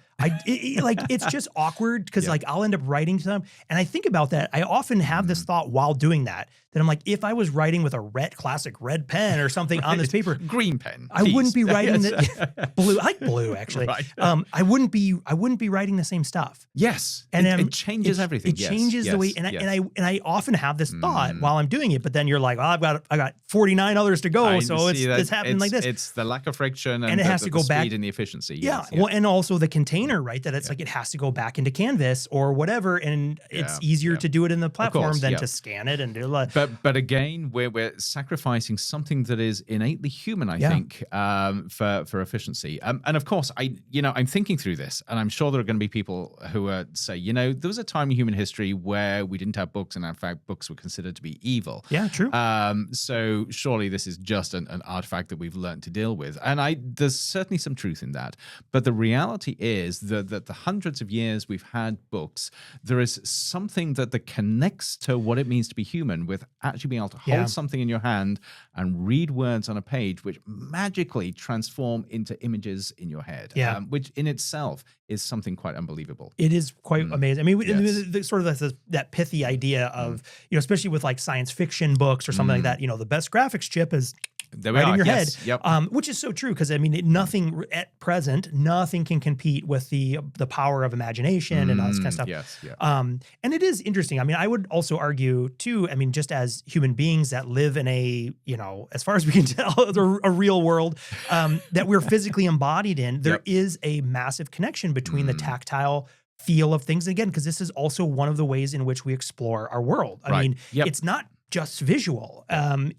It's just awkward because like I'll end up writing to them. And I think about that. I often have this thought while doing that I'm like, if I was writing with a classic red pen or something on this paper, green pen, I wouldn't be writing blue. I like blue actually. I wouldn't be writing the same stuff. And it changes everything. It changes the way. And I often have this thought while I'm doing it, but then you're like, I got 49 others to go. So it's happening like this. It's the lack of friction and it has to go the back speed and the efficiency. Yeah. Well, and also the container, right? That it's like it has to go back into Canvas or whatever, and it's easier to do it in the platform than to scan it and do like. But again, we're sacrificing something that is innately human, I think, for efficiency. And of course, I'm thinking through this, and I'm sure there are going to be people who say, there was a time in human history where we didn't have books, and in fact, books were considered to be evil. Yeah, true. So surely this is just an artifact that we've learned to deal with, and there's certainly some truth in that. But the reality is that the hundreds of years we've had books, there is something that connects to what it means to be human, with actually being able to hold something in your hand and read words on a page, which magically transform into images in your head. Which in itself is something quite unbelievable. It is quite amazing. I mean, the sort of that pithy idea of, especially with like science fiction books or something like that, the best graphics chip is right in your head, which is so true, because I mean, nothing at present, nothing can compete with the power of imagination and all this kind of stuff. And it is interesting. I mean, I would also argue too, I mean, just as human beings that live in a, as far as we can tell, a real world that we're physically embodied in, there is a massive connection between the tactile feel of things. Again, because this is also one of the ways in which we explore our world. I mean, it's not just visual, and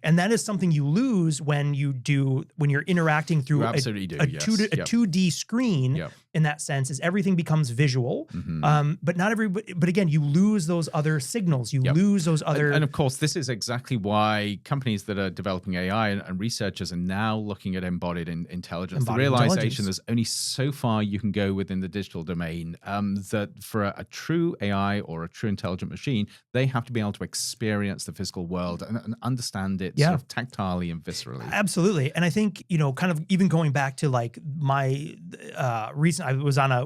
that is something you lose when you're interacting through a 2D screen. In that sense, is everything becomes visual, but not everybody. But again, you lose those other signals. You lose those other. And of course, this is exactly why companies that are developing AI and researchers are now looking at embodied intelligence. The realization there's only so far you can go within the digital domain. That for a true AI or a true intelligent machine, they have to be able to experience the physical world and understand it sort of tactilely and viscerally. Absolutely. And I think, kind of even going back to like my recent,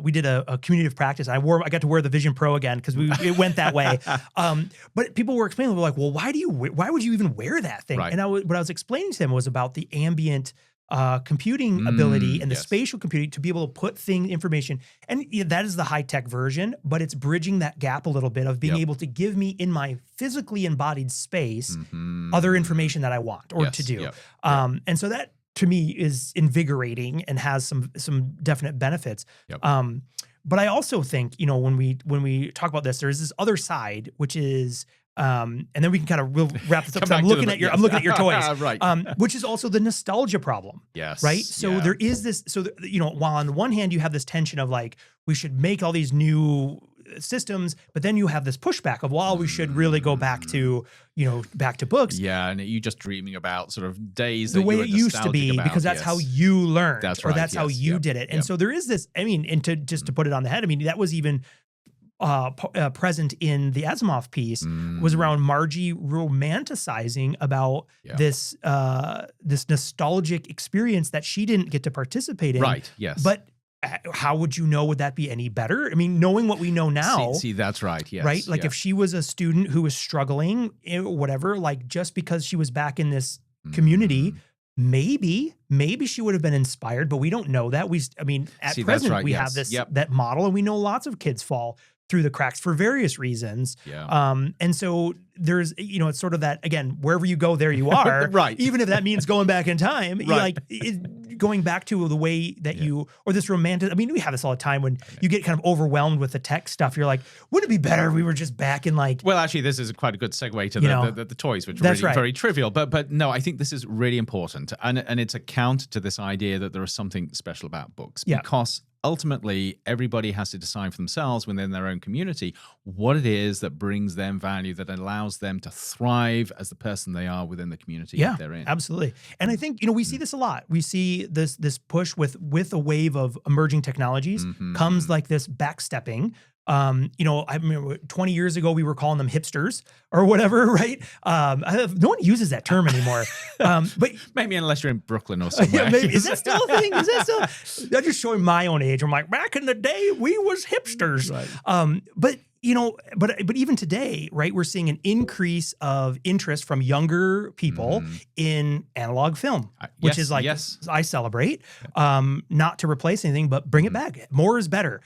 we did a community of practice. I got to wear the Vision Pro again because it went that way. But people were explaining, they were like, well, why would you even wear that thing? And what I was explaining to them was about the ambient computing ability and the spatial computing to be able to put information. And that is the high-tech version, but it's bridging that gap a little bit of being able to give me in my physically embodied space other information that I want or to do. And so that, to me, is invigorating and has some definite benefits. But I also think, when we talk about this, there's this other side, which is, and then we can kind of wrap this up. I'm looking at your toys, which is also the nostalgia problem. Right. So there is this. So while on the one hand you have this tension of like we should make all these new systems, but then you have this pushback of we should really go back to books. And you just dreaming about sort of days the way it used to be because that's how you learned, or that's how you did it. And so there is this. I mean, and to put it on the head, I mean that was even present in the Asimov piece was around Margie romanticizing about this nostalgic experience that she didn't get to participate in. But how would you know? Would that be any better? I mean, knowing what we know now. See, that's right. Yes. Right. Like if she was a student who was struggling, whatever, like just because she was back in this community, maybe she would have been inspired, but we don't know that. At present, we have this that model, and we know lots of kids fall through the cracks for various reasons. And so there's, it's sort of that, again, wherever you go, there you are. Even if that means going back in time, going back to the way that or this romantic, I mean, we have this all the time when you get kind of overwhelmed with the tech stuff. You're like, wouldn't it be better if we were just back in like. Well, actually, this is quite a good segue to the toys, which are really very trivial. But no, I think this is really important. And it's a counter to this idea that there is something special about books. Because ultimately, everybody has to decide for themselves within their own community what it is that brings them value, that allows them to thrive as the person they are within the community that they're in. Absolutely. And I think, we see this a lot. We see this push with a wave of emerging technologies comes like this backstepping. I remember 20 years ago, we were calling them hipsters or whatever, right? No one uses that term anymore. But maybe unless you're in Brooklyn or somewhere. Is that still a thing? I'm just showing my own age. I'm like, back in the day, we was hipsters. But but even today, right, we're seeing an increase of interest from younger people in analog film, which is like, I celebrate, not to replace anything, but bring it back. More is better.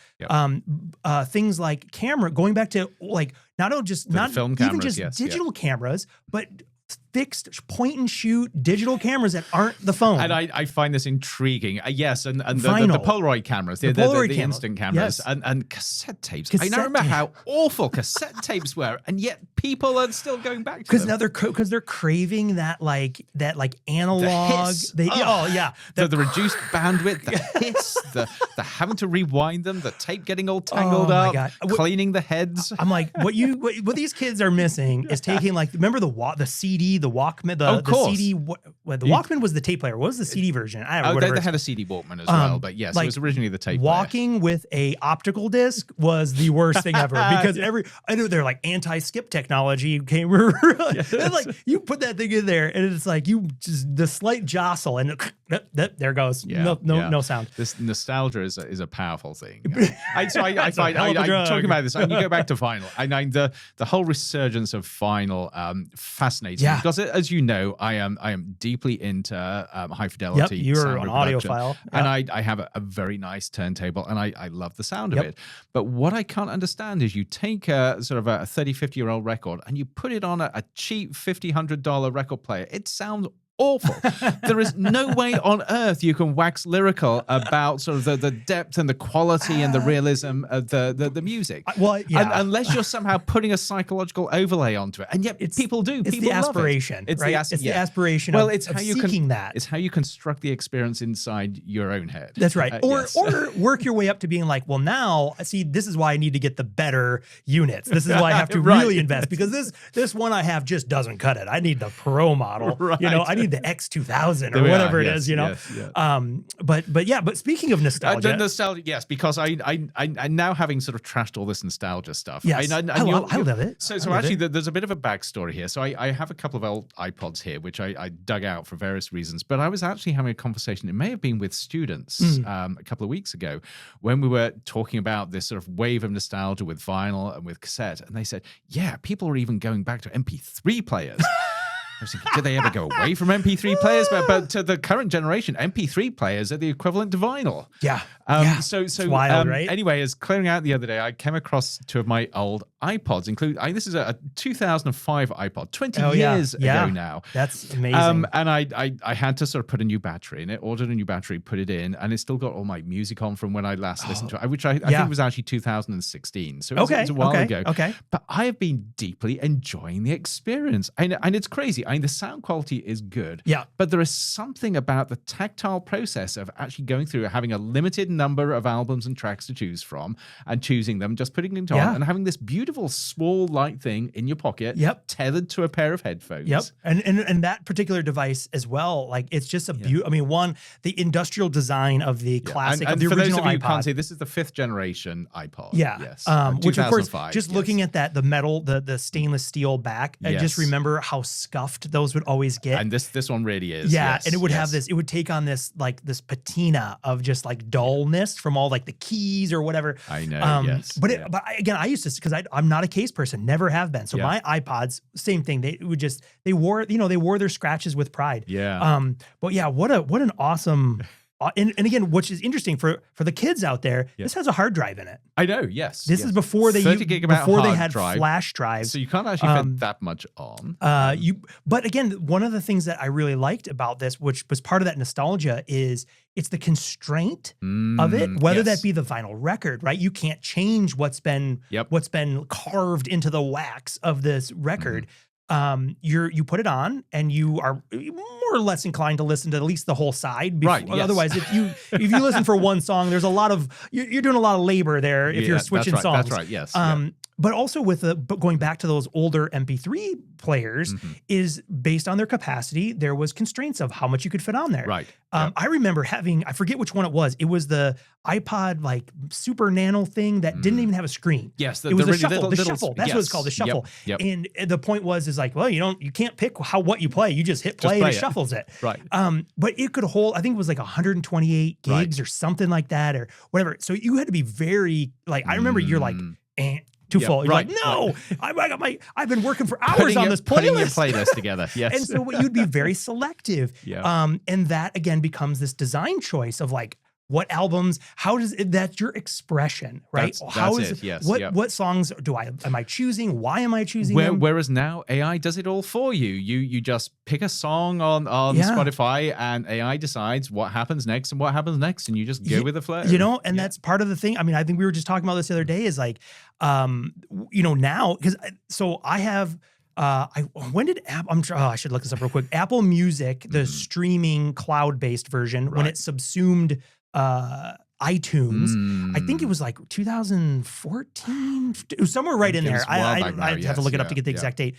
Things like camera, going back to like, not even just digital cameras, but fixed point and shoot digital cameras that aren't the phone. And I find this intriguing. Yes, and the Polaroid cameras, the instant cameras, yes. and cassette tapes. I now remember how awful cassette tapes were, and yet people are still going back to them. Because they're craving that analog. The reduced bandwidth, the hiss, the having to rewind them, the tape getting all tangled up, cleaning the heads. I'm like, what these kids are missing is taking remember the CD, the Walkman, the CD. The Walkman was the tape player. What was the CD version? I don't know. They had a CD Walkman as well, but yes, it was originally the tape player. Walking with a optical disc was the worst thing ever because I know they're like anti-skip technology came. You put that thing in there and it's like you just the slight jostle and there goes. No sound. This nostalgia is a powerful thing. I'm talking about this. And you go back to vinyl. The whole resurgence of vinyl fascinates me because, as you know, I am deeply into high fidelity. Yep, you're an audiophile, and I have a very nice turntable, and I love the sound of it. But what I can't understand is you take a sort of a 30, 50-year-old record and you put it on a cheap $50, $100 record player. It sounds awful. There is no way on earth you can wax lyrical about sort of the depth and the quality and the realism of the music. Unless you're somehow putting a psychological overlay onto it. And yet people do. It's the aspiration. It's the aspiration it's of how you seeking that. It's how you construct the experience inside your own head. That's right. Or work your way up to being like, well, now, see, this is why I need to get the better units. This is why I have to really invest because this one I have just doesn't cut it. I need the pro model. I need the X2000 or whatever it is, But speaking of nostalgia, yes, because I now having sort of trashed all this nostalgia stuff. Yes, I love it. So actually, there's a bit of a backstory here. So I have a couple of old iPods here, which I dug out for various reasons. But I was actually having a conversation. It may have been with students a couple of weeks ago when we were talking about this sort of wave of nostalgia with vinyl and with cassette, and they said, "Yeah, people are even going back to MP3 players." I was thinking, did they ever go away from MP3 players? But to the current generation, MP3 players are the equivalent to vinyl. Yeah. So it's wild, right? Anyway, as clearing out the other day, I came across two of my old iPods, this is a 2005 iPod, 20 years ago now. That's amazing. And I had to sort of put a new battery in it, ordered a new battery, put it in, and it's still got all my music on from when I last listened to it, which I think was actually 2016. So it's a while ago. Okay. But I have been deeply enjoying the experience. And it's crazy. The sound quality is good. Yeah. But there is something about the tactile process of actually going through, having a limited number of albums and tracks to choose from and choosing them, just putting them on and having this beautiful small light thing in your pocket, tethered to a pair of headphones. Yep. And that particular device as well, it's just a beauty. I mean, the industrial design of the classic, of the original iPod. For those of you who can't see, this is the 5th generation iPod. Yeah. Yes. Which of course, just looking at the metal, the stainless steel back, I just remember how scuffed those would always get. And this one really is. Yeah. And it would have this, it would take on this patina of just dullness from all the keys or whatever. I know. Yes. But again, I used to, because I'm not a case person, never have been. So my iPods, same thing. They wore their scratches with pride. Yeah. But yeah, what an awesome. And again, which is interesting for the kids out there, this has a hard drive in it. I know, yes. This is before they had flash drives. So you can't actually fit that much on. But again, one of the things that I really liked about this, which was part of that nostalgia, is it's the constraint of it, whether that be the vinyl record, right? You can't change what's been carved into the wax of this record. You put it on and you are more or less inclined to listen to at least the whole side. Right. Yes. Otherwise, if you listen for one song, there's a lot of you're doing a lot of labor there if you're switching songs. That's right. Yes. But also going back to those older MP3 players is based on their capacity. There was constraints of how much you could fit on there. Right. I remember I forget which one it was. It was the iPod super nano thing that didn't even have a screen. Yes. It was the shuffle. The shuffle. That's what it's called. The shuffle. Yep. And the point was you can't pick what you play. You just hit play and it shuffles it. Right. But it could hold, I think it was 128 gigs or something like that or whatever. So you had to be very I remember you're too full. You're no, I've been working for hours on this playlist. Putting your playlist together, yes. And so you'd be very selective. Yeah. And that, again, becomes this design choice of what albums, how does it, that's your expression, right? That's it. Yes. What songs am I choosing? Why am I choosing them? Whereas now AI does it all for you. You just pick a song on Spotify, and AI decides what happens next and what happens next, and you just go with the flow. You know, and that's part of the thing. I mean, I think we were just talking about this the other day is like, you know, now, because I have, when did I should look this up real quick. Apple Music, the streaming cloud-based version, when it subsumed iTunes, I think it was like 2014, it was somewhere right in there. I have to look it up to get the exact date.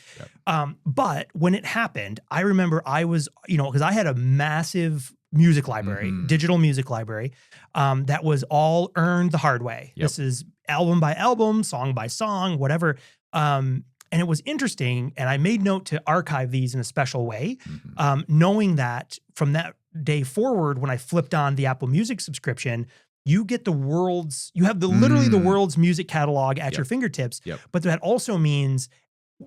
But when it happened, I remember I was, you know, because I had a massive music library, digital music library, that was all earned the hard way. This is album by album, song by song, whatever. And it was interesting, and I made note to archive these in a special way, knowing that from that day forward, when I flipped on the Apple Music subscription, you get you have literally the world's music catalog at your fingertips. But that also means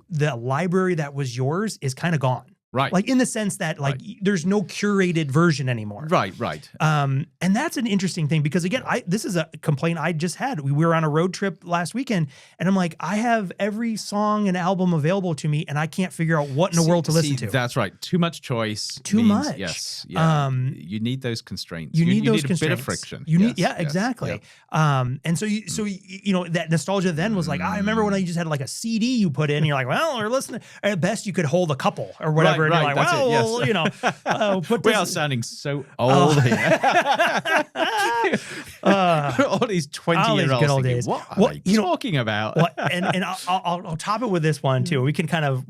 the library that was yours is kind of gone. Right. Like in the sense that like there's no curated version anymore. Right. And that's an interesting thing because again, this is a complaint I just had. We were on a road trip last weekend and I'm like, I have every song and album available to me and I can't figure out what in the world to listen to. That's right. Too much choice. Too much. Yes. Yeah. You need those constraints. You need those constraints. A bit of friction. You need, exactly. And so you know, that nostalgia then was like, I remember when I just had like a CD you put in and you're like, well, or listen, at best you could hold a couple or whatever. And you're like, well, you know, we are sounding so old here. All these 20-year-olds good old thinking, days. What are you talking about? And I'll top it with this one too. We can kind of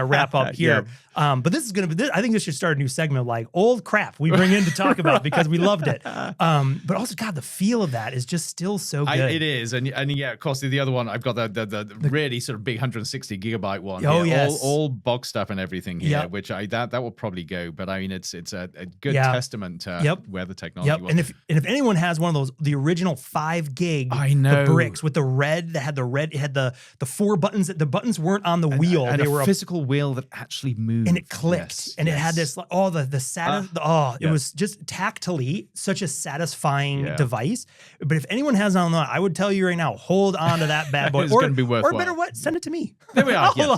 wrap up here. But this is going to be, I think this should start a new segment like old crap we bring in to talk about because we loved it. But also, God, the feel of that is just still so good. It is. And yeah, of course, the other one, I've got the really sort of big 160 gigabyte one. Oh, here, yes. All boxed up and everything here, which that will probably go. But I mean, it's a good testament to where the technology was. And if anyone has one of those, the original 5 gig the bricks with the red, that had it had the 4 buttons, that the buttons weren't on the wheel. And they were a physical wheel that actually moved. And it clicked. And it had this, it was just tactilely such a satisfying device. But if anyone has on that, I would tell you right now, hold on to that bad boy. It's going to be worthwhile. Or better what, send it to me. There we are. For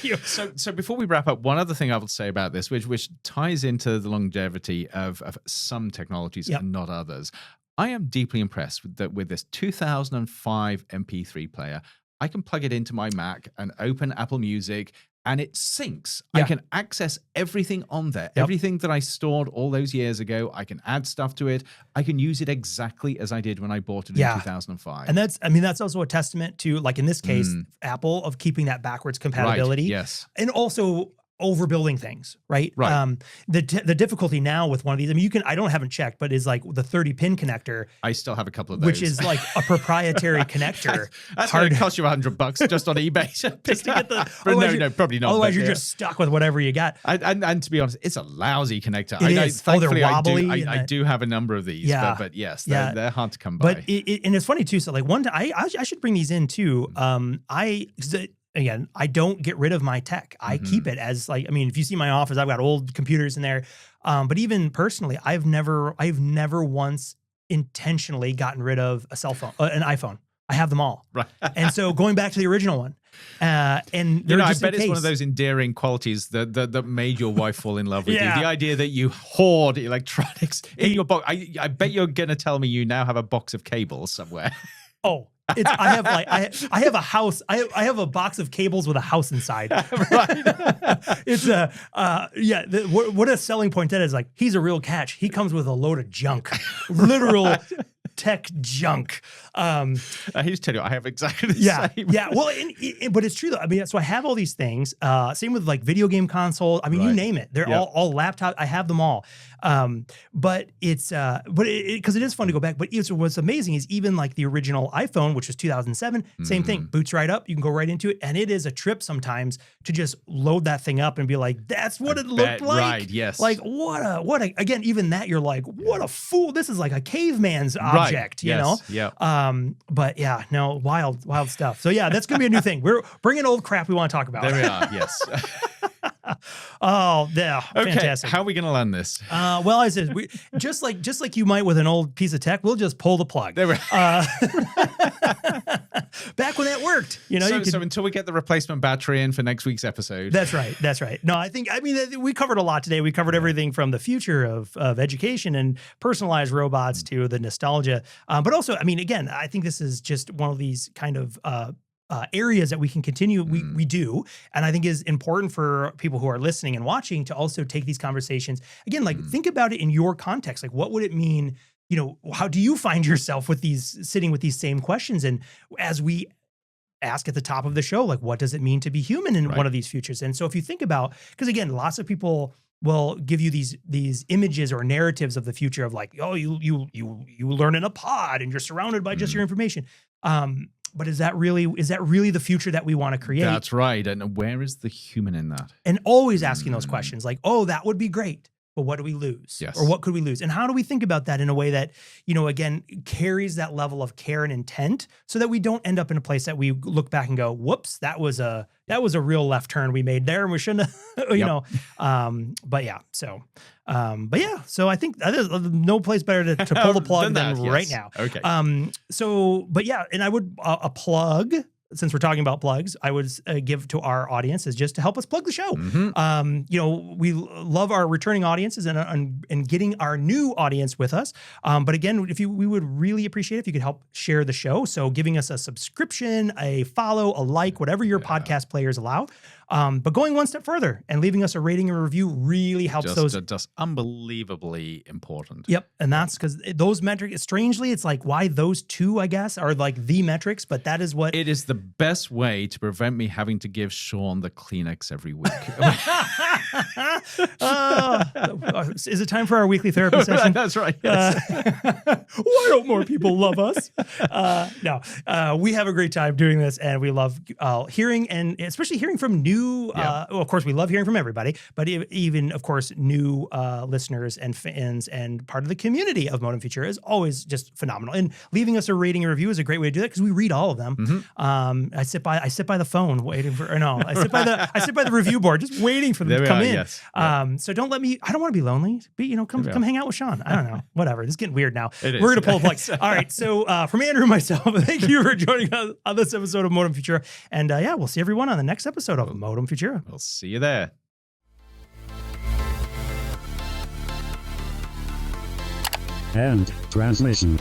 you. So before we wrap up, one other thing I would say about this, which ties into the longevity of some technologies and not others. I am deeply impressed with this 2005 MP3 player. I can plug it into my Mac and open Apple Music, and it syncs. I can access everything on there. Everything that I stored all those years ago, I can add stuff to it. I can use it exactly as I did when I bought it in 2005. And that's also a testament to, like in this case, Apple, of keeping that backwards compatibility. Right. Yes. And also overbuilding things, right? The difficulty now with one of these, I mean, I haven't checked, but is like the 30-pin connector. I still have a couple of those. Which is like a proprietary connector. That's going to cost you $100 just on eBay. Just to get the... no, probably not. Otherwise, you're just stuck with whatever you got. And to be honest, it's a lousy connector. It is. Thankfully, they're wobbly. I do have a number of these, but yes, they're hard to come by. But and it's funny too, so like one time, I should bring these in too. Again, I don't get rid of my tech. I keep it as like, I mean, if you see my office, I've got old computers in there. But even personally, I've never once intentionally gotten rid of a cell phone, an iPhone. I have them all. Right. And so going back to the original one, and I bet it's one of those endearing qualities that made your wife fall in love with you. The idea that you hoard electronics in your box. I bet you're going to tell me you now have a box of cables somewhere. Oh, I have a house. I have a box of cables with a house inside. It's what a selling point that is. Like, he's a real catch. He comes with a load of junk, literal tech junk. He's telling you, I have exactly the same. Yeah. Well, but it's true though. I mean, so I have all these things. Same with like video game consoles. I mean, you name it. They're all laptop. I have them all. But it's because it is fun to go back. But what's amazing is even like the original iPhone, which was 2007, same thing. Boots right up. You can go right into it, and it is a trip sometimes to just load that thing up and be like, "That's what it looked like." Right. Yes. Like what a again. Even that you're like, "What a fool! This is like a caveman's object," you know? Yeah. But yeah, no, wild stuff. So yeah, that's gonna be a new thing. We're bringing old crap we want to talk about. There we are. Yes. Oh, yeah, Okay, fantastic. how are we going to learn this? Well, I said, just like you might with an old piece of tech, we'll just pull the plug. There we Back when that worked, you know. So until we get the replacement battery in for next week's episode. That's right. No, I mean, we covered a lot today. We covered everything from the future of education and personalized robots to the nostalgia. But also, I mean, again, I think this is just one of these kind of areas that we can continue. We do. And I think is important for people who are listening and watching to also take these conversations. Again, like think about it in your context. Like what would it mean? You know, how do you find yourself with sitting with these same questions? And as we ask at the top of the show, like, what does it mean to be human in one of these futures? And so if you think about, because again, lots of people will give you these images or narratives of the future of like, oh, you learn in a pod and you're surrounded by just your information. But is that really the future that we want to create? That's right. And where is the human in that? And always asking those questions like, oh, that would be great. But what do we lose? Yes. Or what could we lose? And how do we think about that in a way that, you know, again, carries that level of care and intent so that we don't end up in a place that we look back and go, whoops, that was a real left turn we made there and we shouldn't have, you know. But yeah, so I think there's no place better to pull the plug than right now. Okay. But yeah, and I would a plug, since we're talking about plugs, I would give to our audience is just to help us plug the show. You know, we love our returning audiences and getting our new audience with us. But again, we would really appreciate if you could help share the show. So giving us a subscription, a follow, a like, whatever your podcast players allow. But going one step further and leaving us a rating and review really helps just unbelievably important. Yep. And that's because those metrics, strangely, it's like why those two, I guess, are like the metrics, but that is what it is the best way to prevent me having to give Sean the Kleenex every week. Is it time for our weekly therapy session? That's right. Yes. Why don't more people love us? We have a great time doing this, and we love hearing, and especially hearing from new. Of course, we love hearing from everybody, but even, of course, new listeners and fans and part of the community of Modem Futura is always just phenomenal. And leaving us a rating and review is a great way to do that because we read all of them. I sit by the phone waiting for. I sit by the review board just waiting for them to come in. Yes. So don't let me. I don't want to be lonely. Come hang out with Sean. I don't know. Whatever. This is getting weird now. We're gonna pull a plug. All right. So from Andrew and myself, thank you for joining us on this episode of Modem Futura. And we'll see everyone on the next episode of Modem Futura. We'll see you there. End transmission.